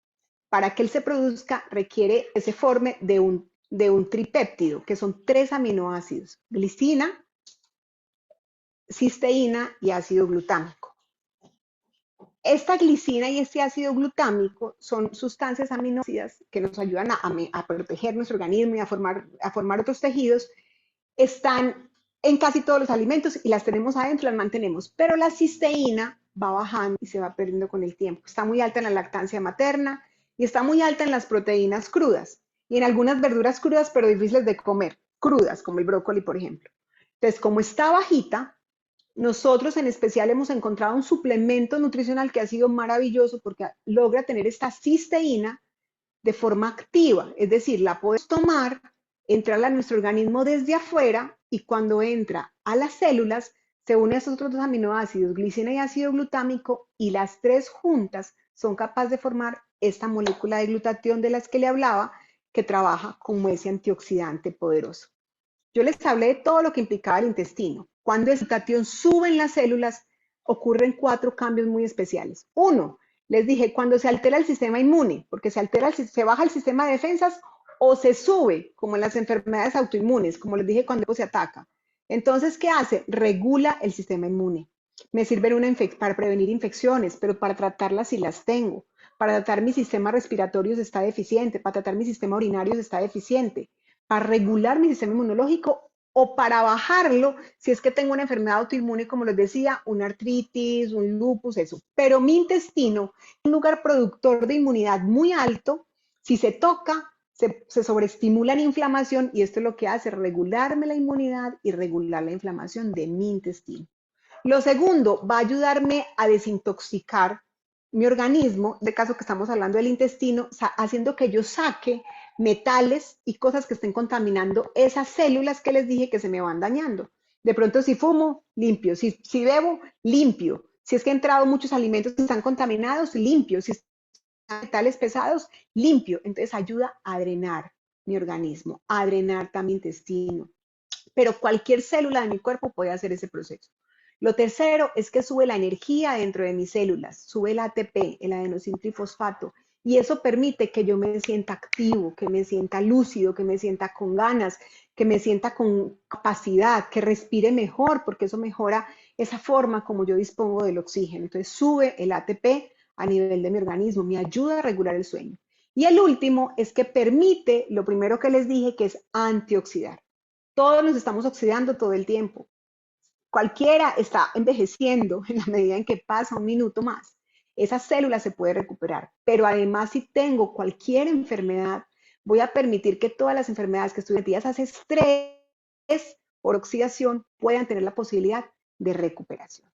Speaker 2: para que él se produzca requiere que se forme de un tripéptido, que son 3 aminoácidos, glicina, cisteína y ácido glutámico. Esta glicina y este ácido glutámico son sustancias aminoácidas que nos ayudan a proteger nuestro organismo y a formar otros tejidos. Están en casi todos los alimentos y las tenemos adentro, las mantenemos, pero la cisteína va bajando y se va perdiendo con el tiempo. Está muy alta en la lactancia materna y está muy alta en las proteínas crudas y en algunas verduras crudas, pero difíciles de comer, crudas, como el brócoli, por ejemplo. Entonces, como está bajita, nosotros en especial hemos encontrado un suplemento nutricional que ha sido maravilloso porque logra tener esta cisteína de forma activa, es decir, la podemos tomar, entrarla a nuestro organismo desde afuera y cuando entra a las células se une a esos otros 2 aminoácidos, glicina y ácido glutámico, y las 3 juntas son capaces de formar esta molécula de glutatión de las que le hablaba, que trabaja como ese antioxidante poderoso. Yo les hablé de todo lo que implicaba el intestino. Cuando el glutatión sube en las células, ocurren 4 cambios muy especiales. 1, les dije, cuando se altera el sistema inmune, porque se baja el sistema de defensas o se sube, como en las enfermedades autoinmunes, como les dije, cuando se ataca. Entonces, ¿qué hace? Regula el sistema inmune. Me sirve para prevenir infecciones, pero para tratarlas si las tengo. Para tratar mi sistema respiratorio si está deficiente, para tratar mi sistema urinario si está deficiente, para regular mi sistema inmunológico o para bajarlo si es que tengo una enfermedad autoinmune, como les decía, una artritis, un lupus, eso. Pero mi intestino es un lugar productor de inmunidad muy alto. Si se toca, se sobreestimula la inflamación y esto es lo que hace, regularme la inmunidad y regular la inflamación de mi intestino. Lo segundo, va a ayudarme a desintoxicar mi organismo, en este caso que estamos hablando del intestino, haciendo que yo saque metales y cosas que estén contaminando esas células que les dije que se me van dañando. De pronto si fumo, limpio. Si bebo, limpio. Si es que he entrado muchos alimentos que están contaminados, limpio. Si están metales pesados, limpio. Entonces ayuda a drenar mi organismo, a drenar también mi intestino. Pero cualquier célula de mi cuerpo puede hacer ese proceso. Lo tercero es que sube la energía dentro de mis células, sube el ATP, el adenosin trifosfato, Y eso permite que yo me sienta activo, que me sienta lúcido, que me sienta con ganas, que me sienta con capacidad, que respire mejor, porque eso mejora esa forma como yo dispongo del oxígeno. Entonces sube el ATP a nivel de mi organismo, me ayuda a regular el sueño. Y el último es que permite, lo primero que les dije, que es antioxidar. Todos nos estamos oxidando todo el tiempo. Cualquiera está envejeciendo en la medida en que pasa un minuto más. Esa célula se puede recuperar, pero además si tengo cualquier enfermedad, voy a permitir que todas las enfermedades que estoy metidas hace estrés por oxidación puedan tener la posibilidad de recuperación.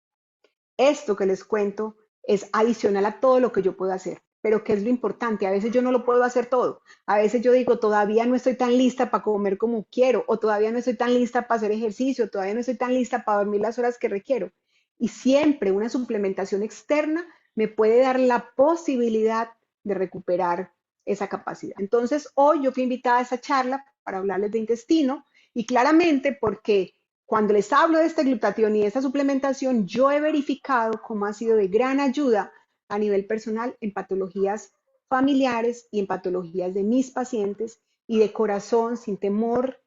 Speaker 2: Esto que les cuento es adicional a todo lo que yo puedo hacer. Pero ¿qué es lo importante? A veces yo no lo puedo hacer todo. A veces yo digo, todavía no estoy tan lista para comer como quiero, o todavía no estoy tan lista para hacer ejercicio, todavía no estoy tan lista para dormir las horas que requiero. Y siempre una suplementación externa me puede dar la posibilidad de recuperar esa capacidad. Entonces, hoy yo fui invitada a esa charla para hablarles de intestino y claramente porque cuando les hablo de este glutatión y de esta suplementación, yo he verificado cómo ha sido de gran ayuda a nivel personal en patologías familiares y en patologías de mis pacientes y de corazón, sin temor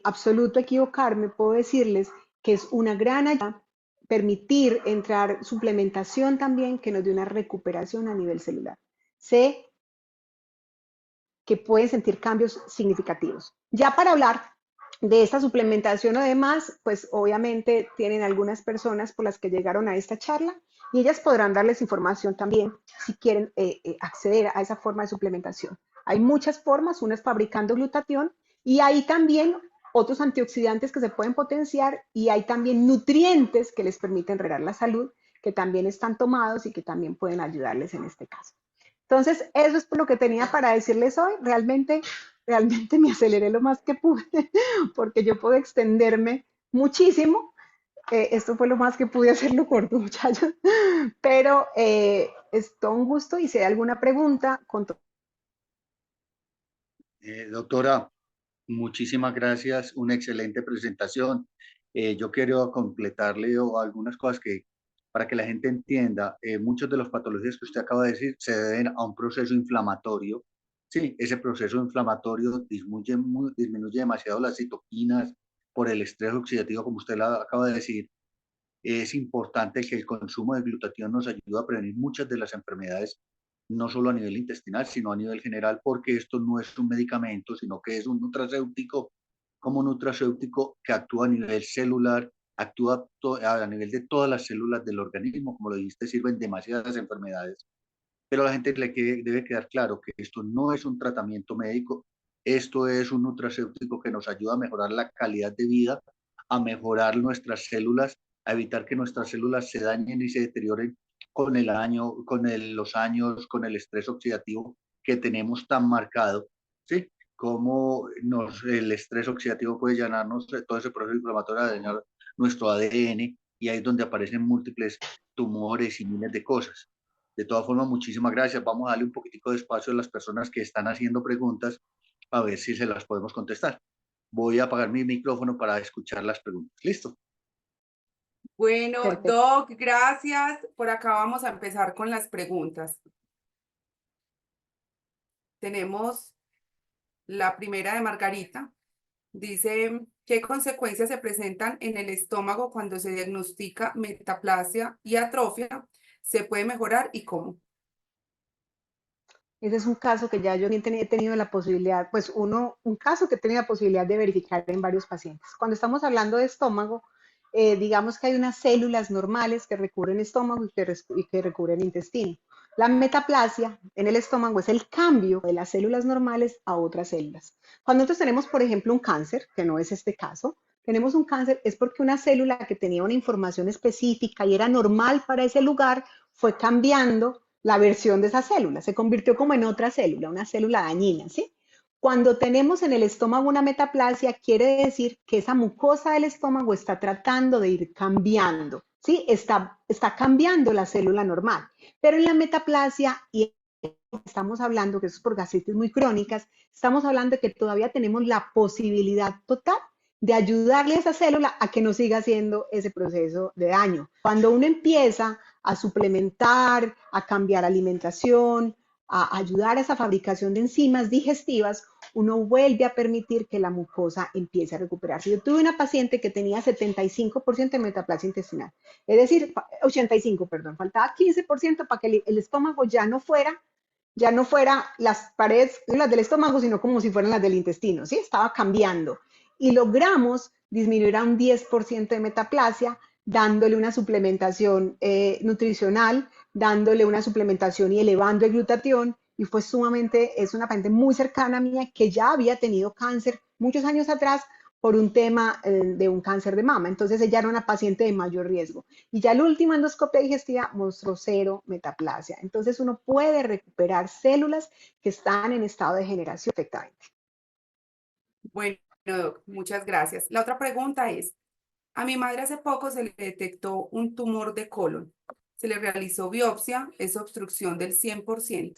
Speaker 2: absoluto a equivocarme, puedo decirles que es una gran ayuda permitir entrar suplementación también que nos dé una recuperación a nivel celular. Sé que pueden sentir cambios significativos. Ya para hablar de esta suplementación o demás, pues obviamente tienen algunas personas por las que llegaron a esta charla y ellas podrán darles información también si quieren acceder a esa forma de suplementación. Hay muchas formas, una es fabricando glutatión y hay también otros antioxidantes que se pueden potenciar y hay también nutrientes que les permiten regar la salud, que también están tomados y que también pueden ayudarles en este caso. Entonces, eso es lo que tenía para decirles hoy. Realmente me aceleré lo más que pude, porque yo puedo extenderme muchísimo. Esto fue lo más que pude hacerlo corto, muchachos. Pero es todo un gusto y si hay alguna pregunta, con todo.
Speaker 3: Doctora, muchísimas gracias, una excelente presentación. Yo quiero completarle algunas cosas para que la gente entienda, muchas de las patologías que usted acaba de decir se deben a un proceso inflamatorio. Sí, ese proceso inflamatorio disminuye demasiado las citoquinas por el estrés oxidativo, como usted acaba de decir. Es importante que el consumo de glutatión nos ayude a prevenir muchas de las enfermedades, no solo a nivel intestinal, sino a nivel general, porque esto no es un medicamento, sino que es un nutracéutico, como nutracéutico que actúa a nivel celular, actúa a nivel de todas las células del organismo, como lo dijiste, sirven demasiadas enfermedades. Pero a la gente debe quedar claro que esto no es un tratamiento médico, esto es un nutracéutico que nos ayuda a mejorar la calidad de vida, a mejorar nuestras células, a evitar que nuestras células se dañen y se deterioren con el año, los años, con el estrés oxidativo que tenemos tan marcado, ¿sí? Cómo el estrés oxidativo puede llenarnos todo ese proceso inflamatorio, a dañar nuestro ADN, y ahí es donde aparecen múltiples tumores y miles de cosas. De todas formas, muchísimas gracias. Vamos a darle un poquitico de espacio a las personas que están haciendo preguntas a ver si se las podemos contestar. Voy a apagar mi micrófono para escuchar las preguntas. ¿Listo?
Speaker 5: Bueno,
Speaker 2: Perfecto.
Speaker 5: Doc, gracias. Por acá vamos a empezar con las preguntas. Tenemos la primera de Margarita. Dice, ¿qué consecuencias se presentan en el estómago cuando se diagnostica metaplasia y atrofia? ¿Se puede mejorar y cómo?
Speaker 2: Ese es un caso que ya yo he tenido la posibilidad, pues un caso que he tenido la posibilidad de verificar en varios pacientes. Cuando estamos hablando de estómago, digamos que hay unas células normales que recubren estómago y que recubren intestino. La metaplasia en el estómago es el cambio de las células normales a otras células. Cuando nosotros tenemos, por ejemplo, un cáncer, que no es este caso, tenemos un cáncer es porque una célula que tenía una información específica y era normal para ese lugar fue cambiando la versión de esa célula, se convirtió como en otra célula, una célula dañina, ¿sí? Cuando tenemos en el estómago una metaplasia, quiere decir que esa mucosa del estómago está tratando de ir cambiando, ¿sí? Está cambiando la célula normal. Pero en la metaplasia, y estamos hablando que eso es por gastritis muy crónicas, estamos hablando de que todavía tenemos la posibilidad total de ayudarle a esa célula a que no siga haciendo ese proceso de daño. Cuando uno empieza a suplementar, a cambiar alimentación, a ayudar a esa fabricación de enzimas digestivas, uno vuelve a permitir que la mucosa empiece a recuperarse. Yo tuve una paciente que tenía 75% de metaplasia intestinal, es decir, 85, perdón, faltaba 15% para que el estómago ya no fuera las paredes, las del estómago, sino como si fueran las del intestino, ¿sí? Estaba cambiando. Y logramos disminuir a un 10% de metaplasia, dándole una suplementación nutricional, dándole una suplementación y elevando el glutatión, y fue sumamente, es una paciente muy cercana a mí que ya había tenido cáncer muchos años atrás por un tema de un cáncer de mama. Entonces ella era una paciente de mayor riesgo. Y ya la última endoscopia digestiva mostró 0 metaplasia. Entonces uno puede recuperar células que están en estado de degeneración perfectamente.
Speaker 5: Bueno, doc, muchas gracias. La otra pregunta es, a mi madre hace poco se le detectó un tumor de colon. Se le realizó biopsia, es obstrucción del 100%.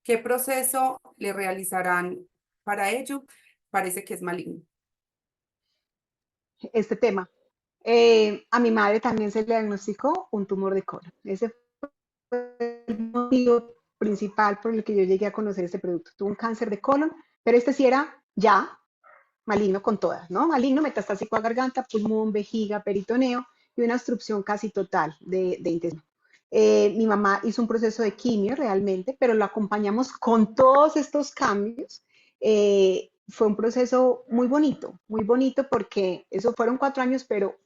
Speaker 5: ¿Qué proceso le realizarán para ello? Parece que es maligno.
Speaker 2: Este tema. A mi madre también se le diagnosticó un tumor de colon. Ese fue el motivo principal por el que yo llegué a conocer este producto. Tuvo un cáncer de colon, pero este sí era ya maligno con todas, ¿no? Maligno, metastásico a garganta, pulmón, vejiga, peritoneo y una obstrucción casi total de intestino. Mi mamá hizo un proceso de quimio realmente, pero lo acompañamos con todos estos cambios. Fue un proceso muy bonito porque eso fueron 4 años, pero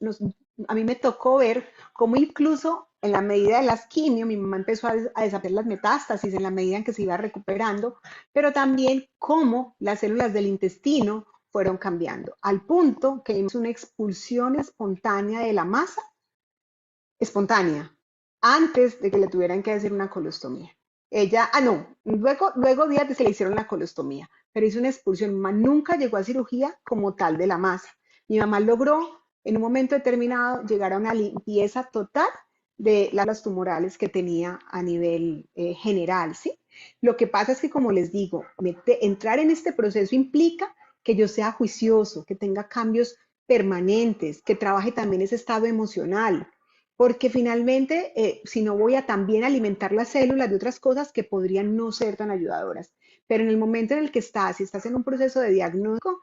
Speaker 2: a mí me tocó ver cómo incluso en la medida de las quimio, mi mamá empezó a desaparecer las metástasis en la medida en que se iba recuperando, pero también cómo las células del intestino fueron cambiando, al punto que vimos una expulsión espontánea de la masa, espontánea, antes de que le tuvieran que hacer una colostomía. Ella, no, luego días de se le hicieron la colostomía, pero hizo una expulsión. Mi mamá nunca llegó a cirugía como tal de la masa. Mi mamá logró en un momento determinado llegar a una limpieza total de las tumorales que tenía a nivel general, ¿sí? Lo que pasa es que, como les digo, entrar en este proceso implica que yo sea juicioso, que tenga cambios permanentes, que trabaje también ese estado emocional, porque finalmente, si no voy a también alimentar las células de otras cosas que podrían no ser tan ayudadoras. Pero en el momento en el que estás, si estás en un proceso de diagnóstico,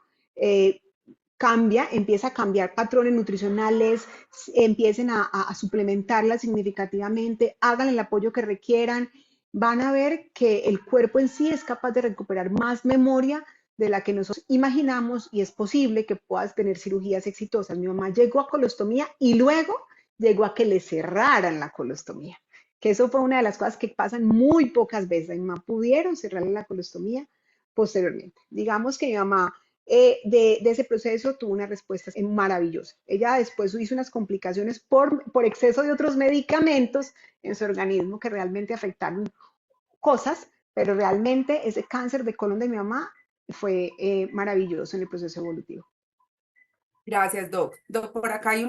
Speaker 2: empieza a cambiar patrones nutricionales, empiecen a suplementarlas significativamente, hagan el apoyo que requieran, van a ver que el cuerpo en sí es capaz de recuperar más memoria de la que nosotros imaginamos y es posible que puedas tener cirugías exitosas. Mi mamá llegó a colostomía y luego llegó a que le cerraran la colostomía, que eso fue una de las cosas que pasan muy pocas veces. A mi mamá pudieron cerrarle la colostomía posteriormente. Digamos que mi mamá de ese proceso tuvo una respuesta maravillosa. Ella después hizo unas complicaciones por exceso de otros medicamentos en su organismo que realmente afectaron cosas, pero realmente ese cáncer de colon de mi mamá fue maravilloso en el proceso evolutivo.
Speaker 5: Gracias, Doc. Doc, por acá hay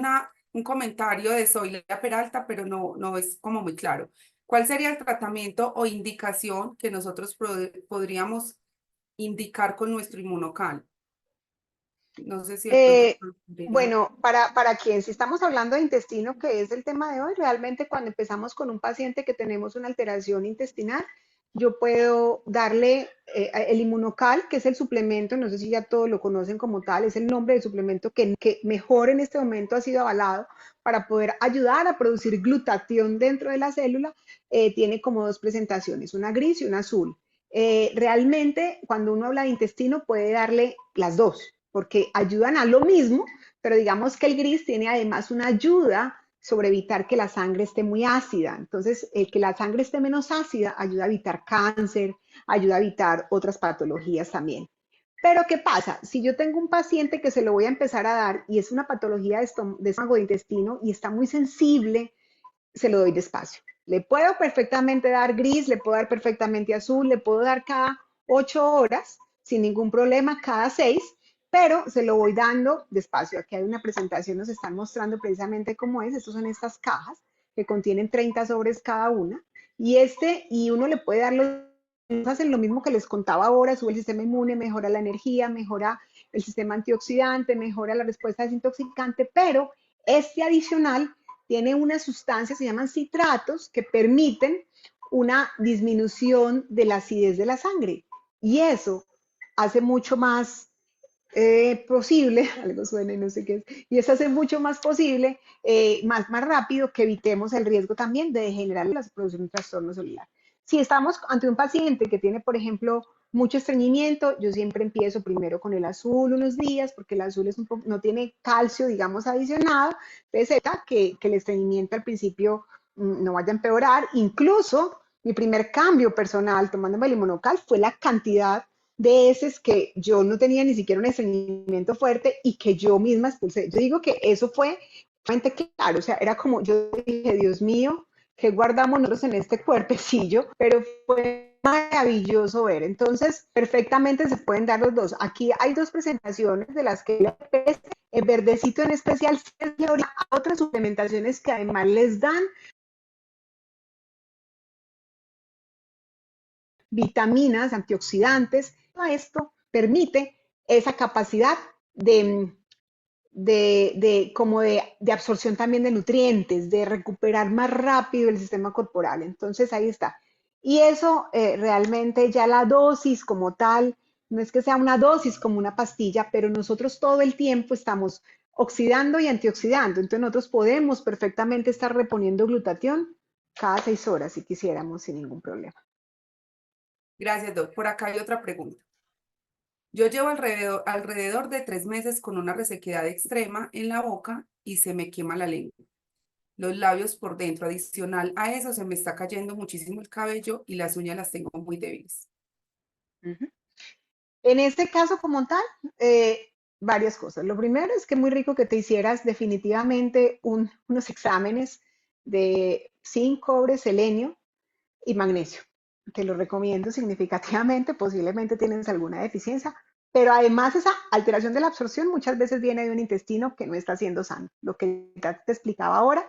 Speaker 5: un comentario de Zoila Peralta, pero no es como muy claro. ¿Cuál sería el tratamiento o indicación que nosotros podríamos indicar con nuestro inmunocal? No sé si de pronto...
Speaker 2: Bueno, para quien, si estamos hablando de intestino, que es el tema de hoy, realmente cuando empezamos con un paciente que tenemos una alteración intestinal, yo puedo darle el inmunocal, que es el suplemento, no sé si ya todos lo conocen como tal, es el nombre del suplemento que mejor en este momento ha sido avalado para poder ayudar a producir glutatión dentro de la célula. Tiene como 2 presentaciones, una gris y una azul. Realmente, cuando uno habla de intestino, puede darle las 2, porque ayudan a lo mismo, pero digamos que el gris tiene además una ayuda sobre evitar que la sangre esté muy ácida. Entonces, que la sangre esté menos ácida ayuda a evitar cáncer, ayuda a evitar otras patologías también. Pero, ¿qué pasa? Si yo tengo un paciente que se lo voy a empezar a dar y es una patología de estómago, de intestino y está muy sensible, se lo doy despacio. Le puedo perfectamente dar gris, le puedo dar perfectamente azul, le puedo dar cada 8 horas sin ningún problema, cada 6, pero se lo voy dando despacio. Aquí hay una presentación, nos están mostrando precisamente cómo es. Estos son estas cajas que contienen 30 sobres cada una. Y uno le puede dar hacen lo mismo que les contaba ahora, sube el sistema inmune, mejora la energía, mejora el sistema antioxidante, mejora la respuesta desintoxicante, pero este adicional tiene unas sustancias, se llaman citratos, que permiten una disminución de la acidez de la sangre. Y eso hace mucho más posible, algo suena y no sé qué es, y eso hace mucho más posible, más rápido que evitemos el riesgo también de generar la producción de un trastorno celular. Si estamos ante un paciente que tiene, por ejemplo, mucho estreñimiento, yo siempre empiezo primero con el azul unos días, porque el azul es no tiene calcio, digamos, adicionado, entonces que el estreñimiento al principio no vaya a empeorar. Incluso mi primer cambio personal tomándome el limonocal fue la cantidad de heces que yo no tenía ni siquiera un estreñimiento fuerte y que yo misma expulsé. Yo digo que eso fue claro, o sea, era como, yo dije, Dios mío, ¿qué guardamos nosotros en este cuerpecillo? Pero fue maravilloso ver. Entonces, perfectamente se pueden dar los dos. Aquí hay dos presentaciones de las que el verdecito en especial, otras suplementaciones que además les dan vitaminas, antioxidantes. Todo esto permite esa capacidad de absorción también de nutrientes, de recuperar más rápido el sistema corporal. Entonces ahí está. Y eso realmente ya la dosis como tal, no es que sea una dosis como una pastilla, pero nosotros todo el tiempo estamos oxidando y antioxidando. Entonces nosotros podemos perfectamente estar reponiendo glutatión cada 6 horas si quisiéramos sin ningún problema.
Speaker 5: Gracias, Doc. Por acá hay otra pregunta. Yo llevo alrededor de 3 meses con una resequedad extrema en la boca y se me quema la lengua, los labios por dentro. Adicional a eso, se me está cayendo muchísimo el cabello y las uñas las tengo muy débiles.
Speaker 2: En este caso como tal, varias cosas. Lo primero es que muy rico que te hicieras definitivamente unos exámenes de zinc, cobre, selenio y magnesio. Te lo recomiendo significativamente, posiblemente tienes alguna deficiencia, pero además esa alteración de la absorción muchas veces viene de un intestino que no está siendo sano. Lo que te explicaba ahora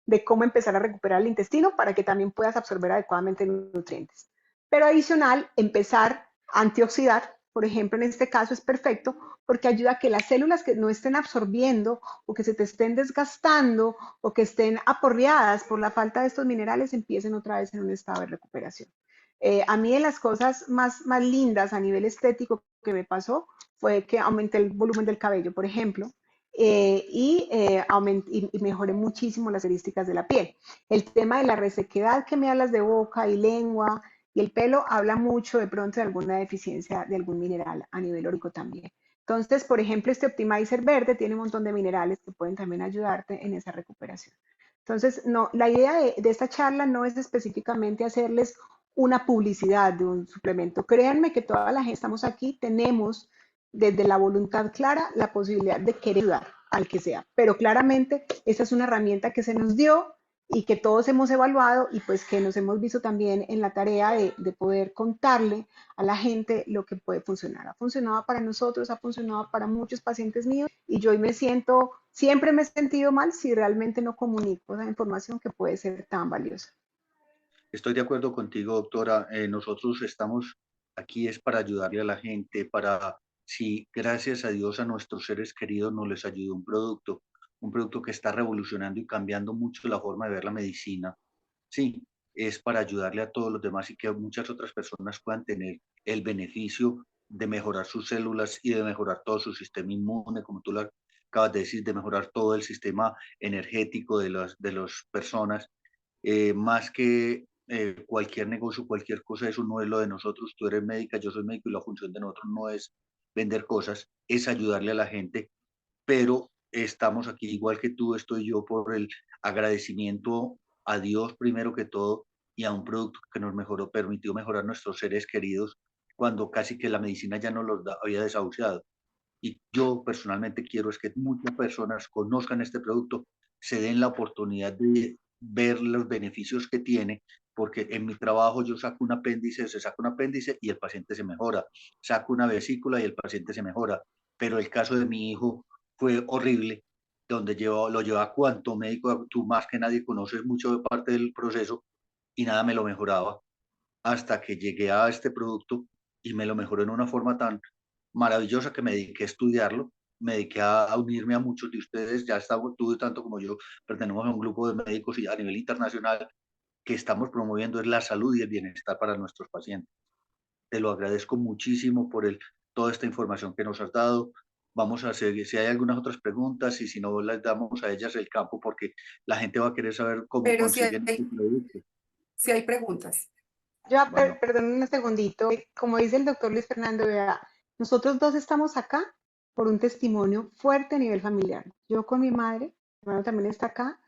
Speaker 2: de cómo empezar a recuperar el intestino para que también puedas absorber adecuadamente nutrientes. Pero adicional, empezar a antioxidar, por ejemplo, en este caso es perfecto porque ayuda a que las células que no estén absorbiendo o que se te estén desgastando o que estén aporreadas por la falta de estos minerales empiecen otra vez en un estado de recuperación. A mí de las cosas más lindas a nivel estético que me pasó fue que aumenté el volumen del cabello, por ejemplo, y mejoré muchísimo las características de la piel. El tema de la resequedad que me hablas de boca y lengua y el pelo habla mucho de pronto de alguna deficiencia de algún mineral a nivel órico también. Entonces, por ejemplo, este Optimizer verde tiene un montón de minerales que pueden también ayudarte en esa recuperación. Entonces, no, la idea de esta charla no es específicamente hacerles una publicidad de un suplemento. Créanme que toda la gente que estamos aquí tenemos desde la voluntad clara la posibilidad de querer ayudar al que sea, pero claramente esa es una herramienta que se nos dio y que todos hemos evaluado y pues que nos hemos visto también en la tarea de poder contarle a la gente lo que puede funcionar. Ha funcionado para nosotros, ha funcionado para muchos pacientes míos y yo hoy siempre me he sentido mal si realmente no comunico esa información que puede ser tan valiosa.
Speaker 3: Estoy de acuerdo contigo, doctora. Nosotros estamos aquí es para ayudarle a la gente, si gracias a Dios a nuestros seres queridos nos les ayuda un producto que está revolucionando y cambiando mucho la forma de ver la medicina. Sí, es para ayudarle a todos los demás y que muchas otras personas puedan tener el beneficio de mejorar sus células y de mejorar todo su sistema inmune, como tú lo acabas de decir, de mejorar todo el sistema energético de las personas, más que cualquier negocio, cualquier cosa, eso no es lo de nosotros. Tú eres médica, yo soy médico y la función de nosotros no es vender cosas, es ayudarle a la gente, pero estamos aquí igual que tú, estoy yo por el agradecimiento a Dios primero que todo y a un producto que nos permitió mejorar nuestros seres queridos cuando casi que la medicina ya no los había desahuciado. Y yo personalmente quiero es que muchas personas conozcan este producto, se den la oportunidad de ver los beneficios que tiene, porque en mi trabajo yo saco un apéndice, se saca un apéndice y el paciente se mejora, saco una vesícula y el paciente se mejora, pero el caso de mi hijo fue horrible, donde lo lleva a cuanto médico, tú más que nadie conoces mucho de parte del proceso y nada me lo mejoraba, hasta que llegué a este producto y me lo mejoró en una forma tan maravillosa que me dediqué a estudiarlo, me dediqué a unirme a muchos de ustedes, ya estamos, tú tanto como yo, pertenecemos a un grupo de médicos y a nivel internacional que estamos promoviendo es la salud y el bienestar para nuestros pacientes. Te lo agradezco muchísimo por toda esta información que nos has dado. Vamos a seguir, si hay algunas otras preguntas y si no, les damos a ellas el campo porque la gente va a querer saber cómo
Speaker 5: Pero
Speaker 3: consiguen el producto.
Speaker 5: si hay preguntas.
Speaker 2: Yo,
Speaker 3: Bueno,
Speaker 2: perdón un segundito, como dice el doctor Luis Fernando, vea, nosotros dos estamos acá por un testimonio fuerte a nivel familiar. Yo con mi madre, mi hermano también está acá,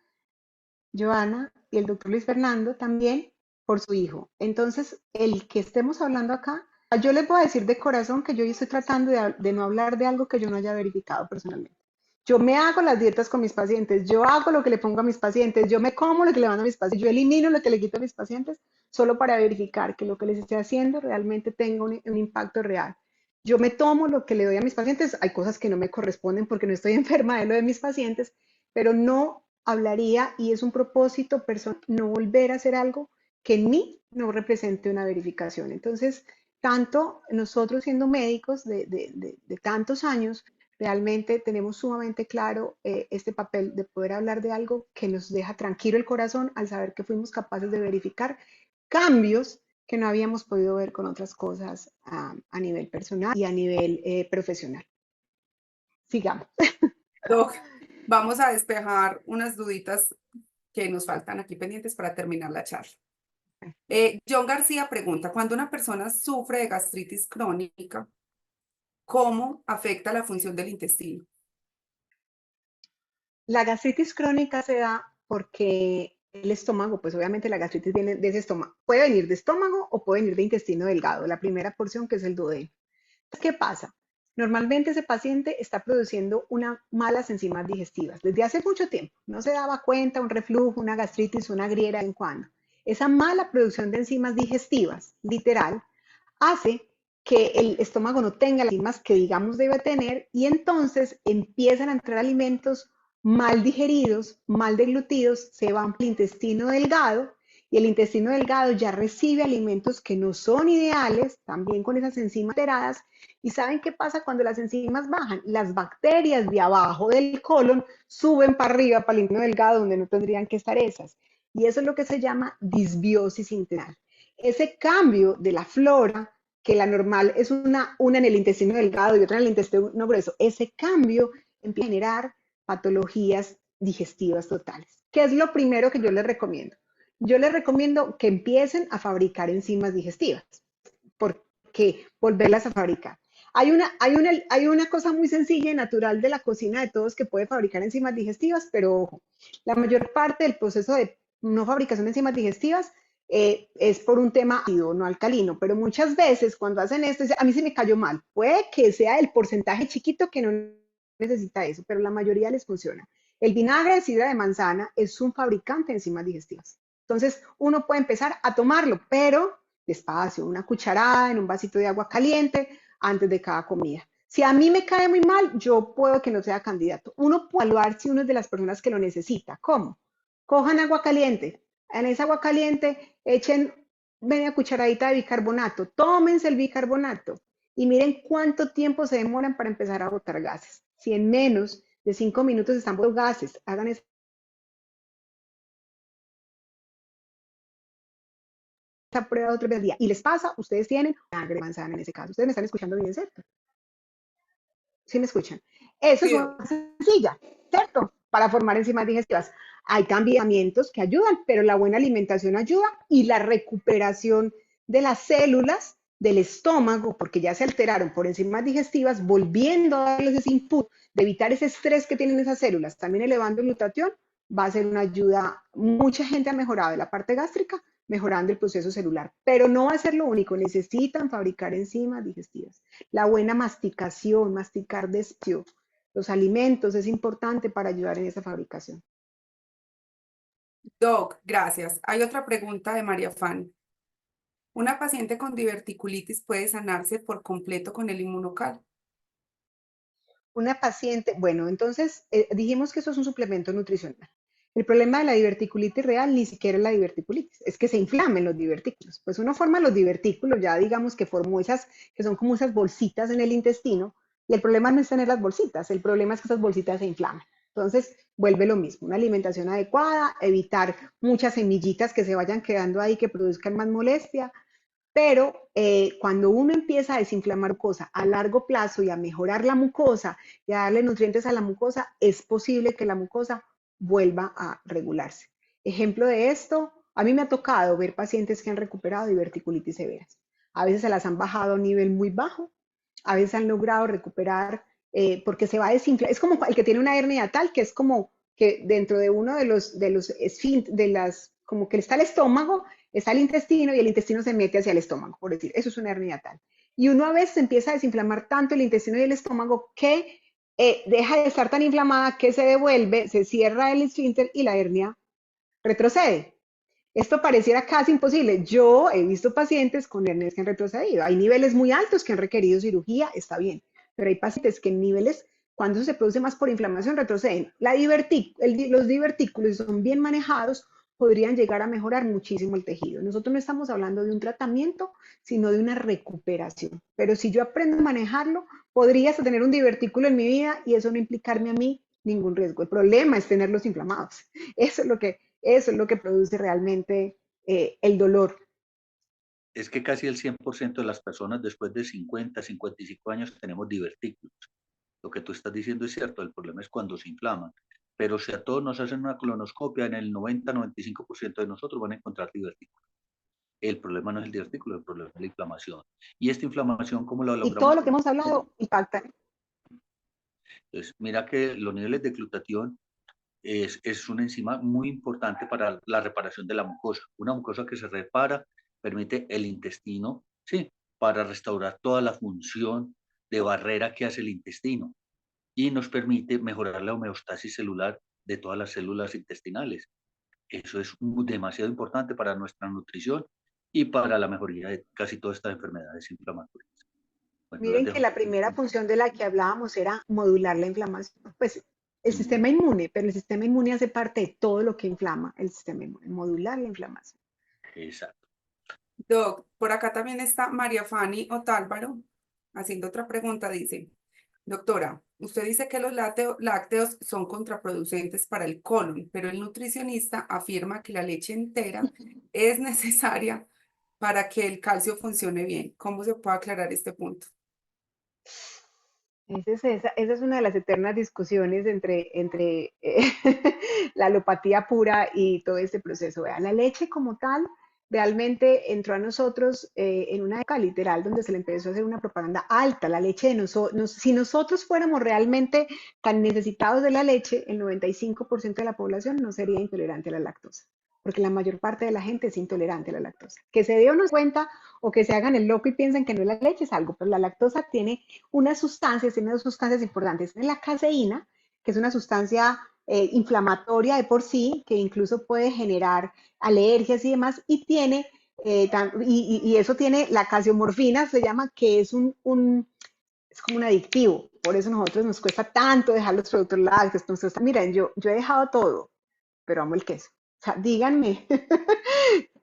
Speaker 2: Joana, y el doctor Luis Fernando también por su hijo. Entonces, el que estemos hablando acá, yo les voy a decir de corazón que yo estoy tratando de no hablar de algo que yo no haya verificado personalmente. Yo me hago las dietas con mis pacientes, yo hago lo que le pongo a mis pacientes, yo me como lo que le mando a mis pacientes, yo elimino lo que le quito a mis pacientes solo para verificar que lo que les esté haciendo realmente tenga un impacto real. Yo me tomo lo que le doy a mis pacientes, hay cosas que no me corresponden porque no estoy enferma de lo de mis pacientes, pero no hablaría y es un propósito personal no volver a hacer algo que en mí no represente una verificación. Entonces, tanto nosotros siendo médicos de tantos años, realmente tenemos sumamente claro este papel de poder hablar de algo que nos deja tranquilo el corazón al saber que fuimos capaces de verificar cambios que no habíamos podido ver con otras cosas a nivel personal y a nivel profesional. Sigamos.
Speaker 5: Doc, vamos a despejar unas duditas que nos faltan aquí pendientes para terminar la charla. John García pregunta, cuando una persona sufre de gastritis crónica, ¿cómo afecta la función del intestino?
Speaker 2: La gastritis crónica se da porque el estómago, pues obviamente la gastritis viene de ese estómago. Puede venir de estómago o puede venir de intestino delgado, la primera porción que es el duodeno. ¿Qué pasa? Normalmente ese paciente está produciendo unas malas enzimas digestivas desde hace mucho tiempo. No se daba cuenta, un reflujo, una gastritis, una griera en cuando. Esa mala producción de enzimas digestivas, literal, hace que el estómago no tenga las enzimas que digamos debe tener y entonces empiezan a entrar alimentos mal digeridos, mal deglutidos, se van al intestino delgado y el intestino delgado ya recibe alimentos que no son ideales, también con esas enzimas alteradas. ¿Y saben qué pasa cuando las enzimas bajan? Las bacterias de abajo del colon suben para arriba, para el intestino delgado, donde no tendrían que estar esas. Y eso es lo que se llama disbiosis intestinal. Ese cambio de la flora, que la normal es una en el intestino delgado y otra en el intestino grueso, ese cambio empieza a generar patologías digestivas totales. ¿Qué es lo primero que yo les recomiendo? Yo les recomiendo que empiecen a fabricar enzimas digestivas, porque volverlas a fabricar. Hay una cosa muy sencilla y natural de la cocina de todos que puede fabricar enzimas digestivas, pero ojo, la mayor parte del proceso de no fabricación de enzimas digestivas es por un tema ácido, no alcalino, pero muchas veces cuando hacen esto, a mí se me cayó mal. Puede que sea el porcentaje chiquito que no necesita eso, pero la mayoría les funciona. El vinagre de sidra de manzana es un fabricante de enzimas digestivas. Entonces, uno puede empezar a tomarlo, pero despacio, una cucharada en un vasito de agua caliente antes de cada comida. Si a mí me cae muy mal, yo puedo que no sea candidato. Uno puede evaluar si uno es de las personas que lo necesita. ¿Cómo? Cojan agua caliente. En esa agua caliente echen media cucharadita de bicarbonato. Tómense el bicarbonato y miren cuánto tiempo se demoran para empezar a botar gases. Si en menos de 5 minutos están botando gases, hagan esa prueba otro día y les pasa, ustedes tienen vinagre de manzana en ese caso. Ustedes me están escuchando bien, ¿cierto? ¿Sí me escuchan? Eso es
Speaker 5: Sí,
Speaker 2: una sencilla, ¿cierto? Para formar enzimas digestivas. Hay cambiamientos que ayudan, pero la buena alimentación ayuda y la recuperación de las células del estómago, porque ya se alteraron por enzimas digestivas, volviendo a darles ese input de evitar ese estrés que tienen esas células, también elevando el glutatión, va a ser una ayuda. Mucha gente ha mejorado de la parte gástrica, mejorando el proceso celular, pero no va a ser lo único, necesitan fabricar enzimas digestivas. La buena masticación, masticar despacio, los alimentos es importante para ayudar en esa fabricación.
Speaker 5: Doc, gracias. Hay otra pregunta de María Fanny. ¿Una paciente con diverticulitis puede sanarse por completo con el inmunocal?
Speaker 2: Una paciente, bueno, entonces dijimos que eso es un suplemento nutricional. El problema de la diverticulitis real ni siquiera es la diverticulitis, es que se inflamen los divertículos. Pues uno forma los divertículos, ya digamos que formó esas, que son como esas bolsitas en el intestino, y el problema no es tener las bolsitas, el problema es que esas bolsitas se inflaman. Entonces, vuelve lo mismo, una alimentación adecuada, evitar muchas semillitas que se vayan quedando ahí que produzcan más molestia, pero cuando uno empieza a desinflamar mucosa a largo plazo y a mejorar la mucosa y a darle nutrientes a la mucosa, es posible que la mucosa vuelva a regularse. Ejemplo de esto, a mí me ha tocado ver pacientes que han recuperado diverticulitis severas. A veces se las han bajado a un nivel muy bajo, a veces han logrado recuperar porque se va a desinflar. Es como el que tiene una hernia tal, que es como que dentro de uno de los como que está el estómago, está el intestino y el intestino se mete hacia el estómago, por decir, eso es una hernia tal. Y uno a veces empieza a desinflamar tanto el intestino y el estómago que deja de estar tan inflamada que se devuelve, se cierra el esfínter y la hernia retrocede. Esto pareciera casi imposible. Yo he visto pacientes con hernias que han retrocedido. Hay niveles muy altos que han requerido cirugía, está bien, pero hay pacientes que en niveles, cuando se produce más por inflamación, retroceden. Los divertículos son bien manejados, podrían llegar a mejorar muchísimo el tejido. Nosotros no estamos hablando de un tratamiento, sino de una recuperación. Pero si yo aprendo a manejarlo, podría hasta tener un divertículo en mi vida y eso no implicarme a mí ningún riesgo. El problema es tenerlos inflamados. Eso es lo que produce realmente el dolor.
Speaker 3: Es que casi el 100% de las personas después de 50, 55 años tenemos divertículos. Lo que tú estás diciendo es cierto, el problema es cuando se inflaman. Pero si a todos nos hacen una colonoscopia, en el 90-95% de nosotros van a encontrar divertículos. El problema no es el divertículo, el problema es la inflamación. Y esta inflamación, ¿cómo la
Speaker 2: Y todo
Speaker 3: logramos?
Speaker 2: lo que hemos hablado impacta.
Speaker 3: Entonces, mira que los niveles de glutatión es una enzima muy importante para la reparación de la mucosa. Una mucosa que se repara permite el intestino, sí, para restaurar toda la función de barrera que hace el intestino y nos permite mejorar la homeostasis celular de todas las células intestinales. Eso es demasiado importante para nuestra nutrición y para la mejoría de casi todas estas enfermedades inflamatorias. Bueno, las
Speaker 2: Miren que
Speaker 3: dejo.
Speaker 2: la primera función de la que hablábamos era modular la inflamación. Pues el sistema inmune, pero el sistema inmune hace parte de todo lo que inflama el sistema inmune, modular la inflamación.
Speaker 3: Exacto.
Speaker 5: Doc, por acá también está María Fanny Otálvaro haciendo otra pregunta. Dice, doctora, usted dice que los lácteos son contraproducentes para el colon, pero el nutricionista afirma que la leche entera es necesaria para que el calcio funcione bien. ¿Cómo se puede aclarar este punto?
Speaker 2: Esa es una de las eternas discusiones entre la alopatía pura y todo este proceso. Vean, la leche como tal realmente entró a nosotros en una época literal donde se le empezó a hacer una propaganda alta. La leche de nosotros, si nosotros fuéramos realmente tan necesitados de la leche, el 95% de la población no sería intolerante a la lactosa, porque la mayor parte de la gente es intolerante a la lactosa. Que se dé uno cuenta o que se hagan el loco y piensen que no es la leche es algo, pero la lactosa tiene tiene dos sustancias importantes. Tiene la caseína, que es una sustancia inflamatoria de por sí, que incluso puede generar alergias y demás, y eso tiene la casiomorfina, se llama, que es es como un adictivo. Por eso a nosotros nos cuesta tanto dejar los productos lácteos. Entonces, miren, yo he dejado todo, pero amo el queso. O sea, díganme,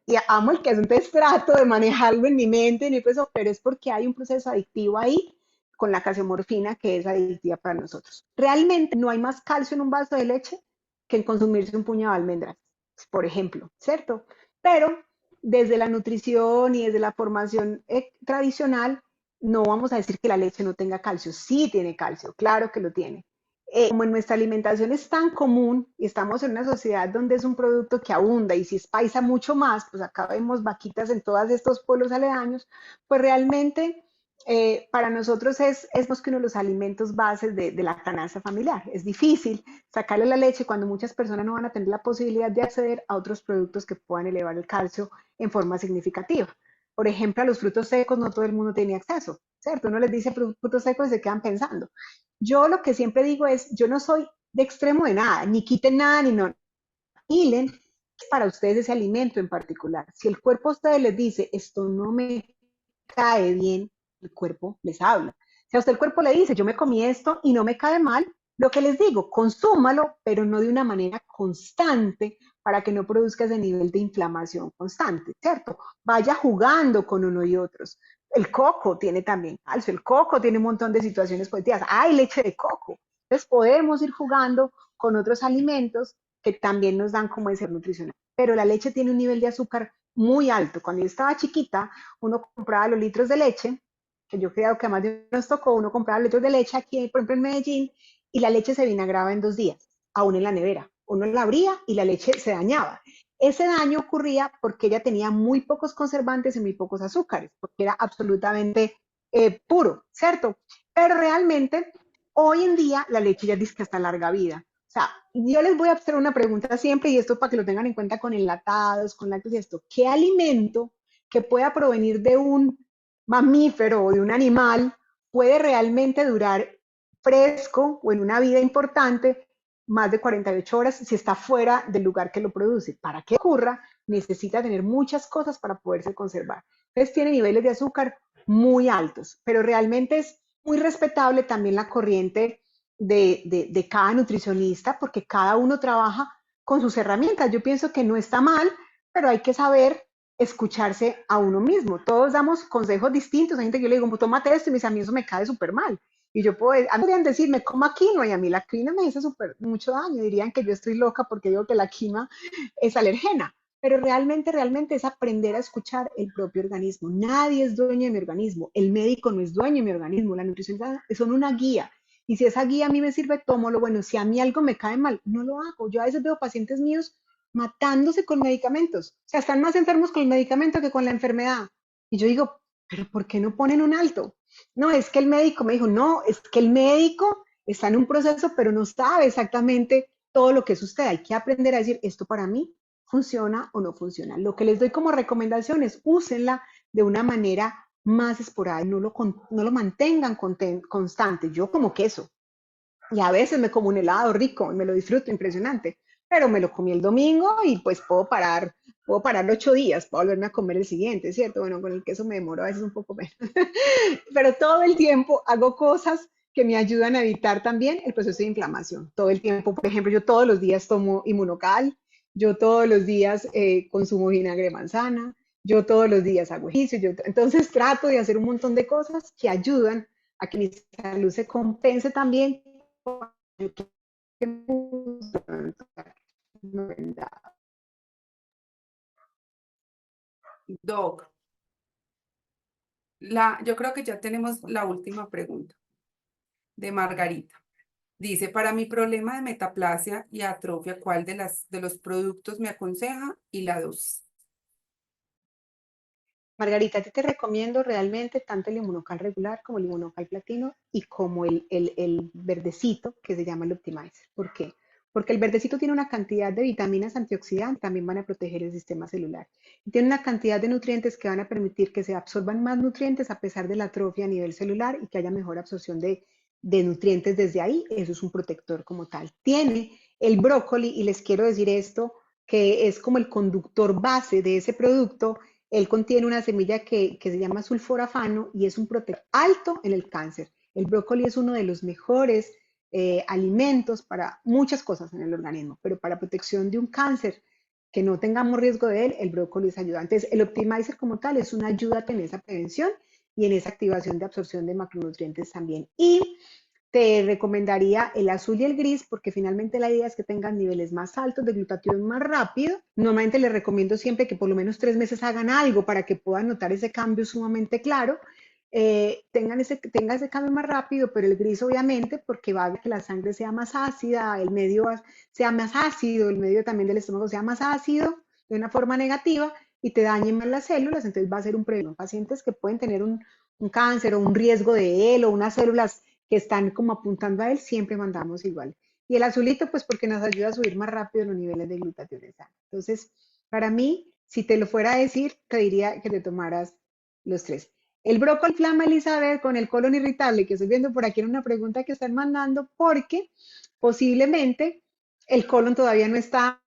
Speaker 2: y amo el queso, entonces trato de manejarlo en mi mente, en mi peso, pero es porque hay un proceso adictivo ahí con la calciumorfina que es adictiva para nosotros. Realmente no hay más calcio en un vaso de leche que en consumirse un puñado de almendras, por ejemplo, ¿cierto? Pero desde la nutrición y desde la formación tradicional, no vamos a decir que la leche no tenga calcio. Sí tiene calcio, claro que lo tiene. Como en nuestra alimentación es tan común y estamos en una sociedad donde es un producto que abunda y si es paisa mucho más, pues acá vemos vaquitas en todos estos pueblos aledaños, pues realmente para nosotros es más que uno de los alimentos bases de la canasta familiar. Es difícil sacarle la leche cuando muchas personas no van a tener la posibilidad de acceder a otros productos que puedan elevar el calcio en forma significativa. Por ejemplo, a los frutos secos no todo el mundo tiene acceso, ¿cierto? Uno les dice frutos secos y se quedan pensando. Yo lo que siempre digo es, yo no soy de extremo de nada, ni quiten nada, ni no. Hilen para ustedes ese alimento en particular. Si el cuerpo a ustedes les dice, esto no me cae bien, el cuerpo les habla. Si a usted el cuerpo le dice, yo me comí esto y no me cae mal, lo que les digo, consúmalo, pero no de una manera constante para que no produzca ese nivel de inflamación constante, ¿cierto? Vaya jugando con uno y otros. El coco tiene también calcio, el coco tiene un montón de situaciones positivas. Hay leche de coco. Entonces podemos ir jugando con otros alimentos que también nos dan como ese nutricional. Pero la leche tiene un nivel de azúcar muy alto. Cuando yo estaba chiquita, uno compraba los litros de leche, que yo creo que más de nos tocó, uno compraba litros de leche aquí, por ejemplo, en Medellín, y la leche se vinagraba en 2 días, aún en la nevera. Uno la abría y la leche se dañaba. Ese daño ocurría porque ella tenía muy pocos conservantes y muy pocos azúcares, porque era absolutamente puro, ¿cierto? Pero realmente, hoy en día, la leche ya dice que hasta larga vida. O sea, yo les voy a hacer una pregunta siempre, y esto para que lo tengan en cuenta con enlatados, con lácteos y esto. ¿Qué alimento que pueda provenir de un mamífero o de un animal puede realmente durar fresco o en una vida importante más de 48 horas si está fuera del lugar que lo produce? Para que ocurra, necesita tener muchas cosas para poderse conservar. Entonces tiene niveles de azúcar muy altos, pero realmente es muy respetable también la corriente de cada nutricionista, porque cada uno trabaja con sus herramientas. Yo pienso que no está mal, pero hay que saber escucharse a uno mismo. Todos damos consejos distintos. Hay gente que yo le digo, tómate esto, y a mí eso me cae súper mal. Y yo puedo, a mí podrían decirme, coma quinoa, y a mí la quinoa me hace mucho daño. Dirían que yo estoy loca porque digo que la quinoa es alergena. Pero realmente es aprender a escuchar el propio organismo. Nadie es dueño de mi organismo. El médico no es dueño de mi organismo. La nutrición son una guía. Y si esa guía a mí me sirve, tómalo. Bueno, si a mí algo me cae mal, no lo hago. Yo a veces veo pacientes míos matándose con medicamentos. O sea, están más enfermos con el medicamento que con la enfermedad. Y yo digo, pero ¿por qué no ponen un alto? No, es que el médico me dijo, no, es que el médico está en un proceso, pero no sabe exactamente todo lo que es usted. Hay que aprender a decir, esto para mí funciona o no funciona. Lo que les doy como recomendación es úsenla de una manera más esporádica, no lo mantengan constante. Yo como queso, y a veces me como un helado rico y me lo disfruto impresionante, pero me lo comí el domingo y pues puedo parar 8 días, puedo volverme a comer el siguiente, ¿cierto? Bueno, con el queso me demoro a veces un poco menos, pero todo el tiempo hago cosas que me ayudan a evitar también el proceso de inflamación. Todo el tiempo, por ejemplo, yo todos los días tomo Inmunocal, yo todos los días consumo vinagre de manzana, yo todos los días hago ejercicio, entonces trato de hacer un montón de cosas que ayudan a que mi salud se compense también.
Speaker 5: Doc, yo creo que ya tenemos la última pregunta de Margarita. Dice, para mi problema de metaplasia y atrofia, ¿cuál de los productos me aconseja y la dosis?
Speaker 2: Margarita, te recomiendo realmente tanto el Inmunocal regular como el Inmunocal platino y como el verdecito que se llama el Optimizer. ¿Por qué? Porque el verdecito tiene una cantidad de vitaminas antioxidantes, también van a proteger el sistema celular. Y tiene una cantidad de nutrientes que van a permitir que se absorban más nutrientes a pesar de la atrofia a nivel celular y que haya mejor absorción de nutrientes desde ahí. Eso es un protector como tal. Tiene el brócoli, y les quiero decir esto, que es como el conductor base de ese producto. Él contiene una semilla que se llama sulforafano y es un protector alto en el cáncer. El brócoli es uno de los mejores alimentos para muchas cosas en el organismo, pero para protección de un cáncer que no tengamos riesgo de él, el brócoli es ayudante. Entonces, el Optimizer como tal es una ayuda en esa prevención y en esa activación de absorción de macronutrientes también. Y te recomendaría el azul y el gris porque finalmente la idea es que tengan niveles más altos de glutatión más rápido. Normalmente les recomiendo siempre que por lo menos 3 meses hagan algo para que puedan notar ese cambio sumamente claro. Tengan ese cambio más rápido, pero el gris obviamente porque va a que la sangre sea más ácida, el medio sea más ácido, el medio también del estómago sea más ácido de una forma negativa y te dañen más las células, entonces va a ser un problema. Pacientes que pueden tener un cáncer o un riesgo de él o unas células que están como apuntando a él, siempre mandamos igual. Y el azulito, pues porque nos ayuda a subir más rápido los niveles de glutatión en sangre. Entonces, para mí, si te lo fuera a decir, te diría que te tomaras los 3. El brócoli inflama, Elizabeth, con el colon irritable, que estoy viendo por aquí en una pregunta que están mandando, porque posiblemente el colon todavía no está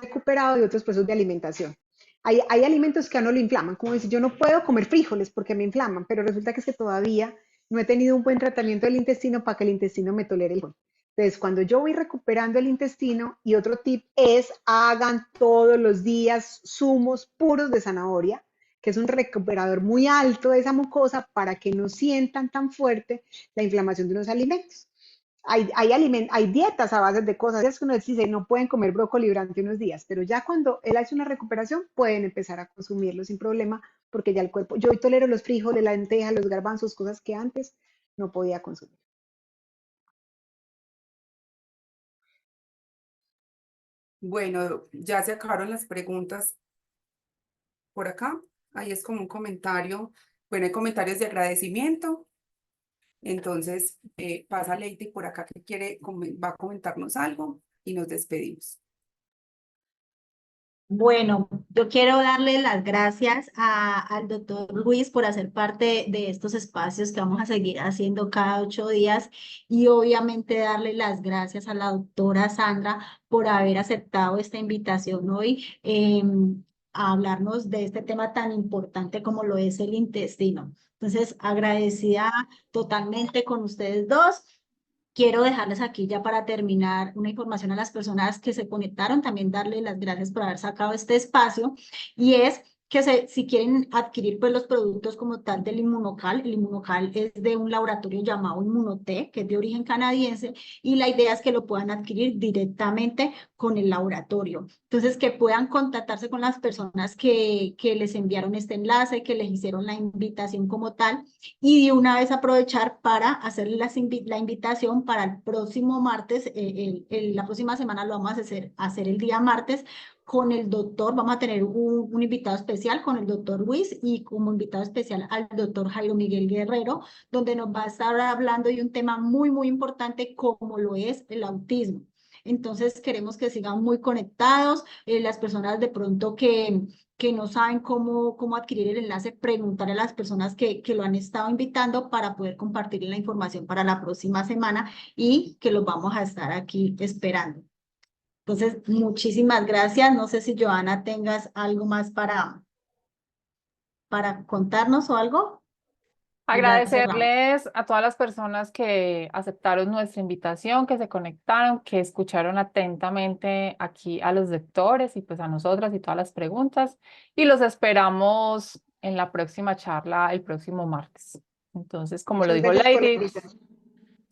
Speaker 2: recuperado de otros procesos de alimentación. Hay alimentos que a no lo inflaman, como decir, yo no puedo comer frijoles porque me inflaman, pero resulta que es que todavía no he tenido un buen tratamiento del intestino para que el intestino me tolere el frijol. Entonces, cuando yo voy recuperando el intestino, y otro tip es, hagan todos los días zumos puros de zanahoria, que es un recuperador muy alto de esa mucosa para que no sientan tan fuerte la inflamación de los alimentos. hay dietas a base de cosas, es que uno dice, no pueden comer brócoli durante unos días, pero ya cuando él hace una recuperación, pueden empezar a consumirlo sin problema, porque ya el cuerpo, yo hoy tolero los frijoles, la lenteja, los garbanzos, cosas que antes no podía consumir.
Speaker 5: Bueno, ya se acabaron las preguntas por acá. Ahí es como un comentario. Bueno, hay comentarios de agradecimiento. Entonces, pasa Lady por acá que va a comentarnos algo y nos despedimos.
Speaker 4: Bueno, yo quiero darle las gracias al doctor Luis por hacer parte de estos espacios que vamos a seguir haciendo cada 8 días y obviamente darle las gracias a la doctora Sandra por haber aceptado esta invitación hoy a hablarnos de este tema tan importante como lo es el intestino. Entonces, agradecida totalmente con ustedes dos. Quiero dejarles aquí ya para terminar una información a las personas que se conectaron, también darles las gracias por haber sacado este espacio y es que si quieren adquirir pues los productos como tal del Inmunocal, el Inmunocal es de un laboratorio llamado Inmunotech, que es de origen canadiense y la idea es que lo puedan adquirir directamente con el laboratorio. Entonces que puedan contactarse con las personas que les enviaron este enlace, que les hicieron la invitación como tal y de una vez aprovechar para hacerle la invitación para el próximo martes, la próxima semana lo vamos a hacer el día martes con el doctor, vamos a tener un invitado especial con el doctor Luis y como invitado especial al doctor Jairo Miguel Guerrero, donde nos va a estar hablando de un tema muy, muy importante como lo es el autismo. Entonces queremos que sigan muy conectados, las personas de pronto que no saben cómo adquirir el enlace, preguntar a las personas que lo han estado invitando para poder compartir la información para la próxima semana y que los vamos a estar aquí esperando. Entonces, muchísimas gracias. No sé si Joana tengas algo más para contarnos o algo. Ya cerramos.
Speaker 1: Agradecerles a todas las personas que aceptaron nuestra invitación, que se conectaron, que escucharon atentamente aquí a los lectores y pues a nosotras y todas las preguntas. Y los esperamos en la próxima charla el próximo martes. Entonces, como lo
Speaker 2: Muchas
Speaker 1: dijo
Speaker 2: gracias por la
Speaker 1: Lady,
Speaker 2: invitación.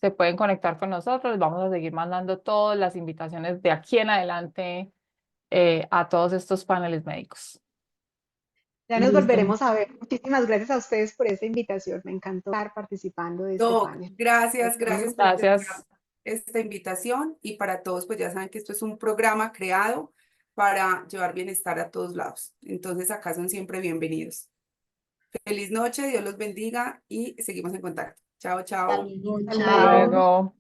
Speaker 1: se pueden conectar con nosotros. Vamos a seguir mandando todas las invitaciones de aquí en adelante a todos estos paneles médicos.
Speaker 2: Ya nos
Speaker 4: Listo.
Speaker 2: volveremos a ver. Muchísimas gracias a ustedes por esta invitación. Me encantó estar participando de este
Speaker 5: Doc,
Speaker 2: panel.
Speaker 5: gracias por
Speaker 1: Gracias.
Speaker 5: aceptar esta invitación y para todos, pues ya saben que esto es un programa creado para llevar bienestar a todos lados. Entonces acá son siempre bienvenidos. Feliz noche, Dios los bendiga y seguimos en contacto. Chao,
Speaker 4: Hasta
Speaker 5: chao.
Speaker 4: luego,
Speaker 2: Hasta
Speaker 1: Hasta
Speaker 4: chao.
Speaker 2: luego.
Speaker 1: luego.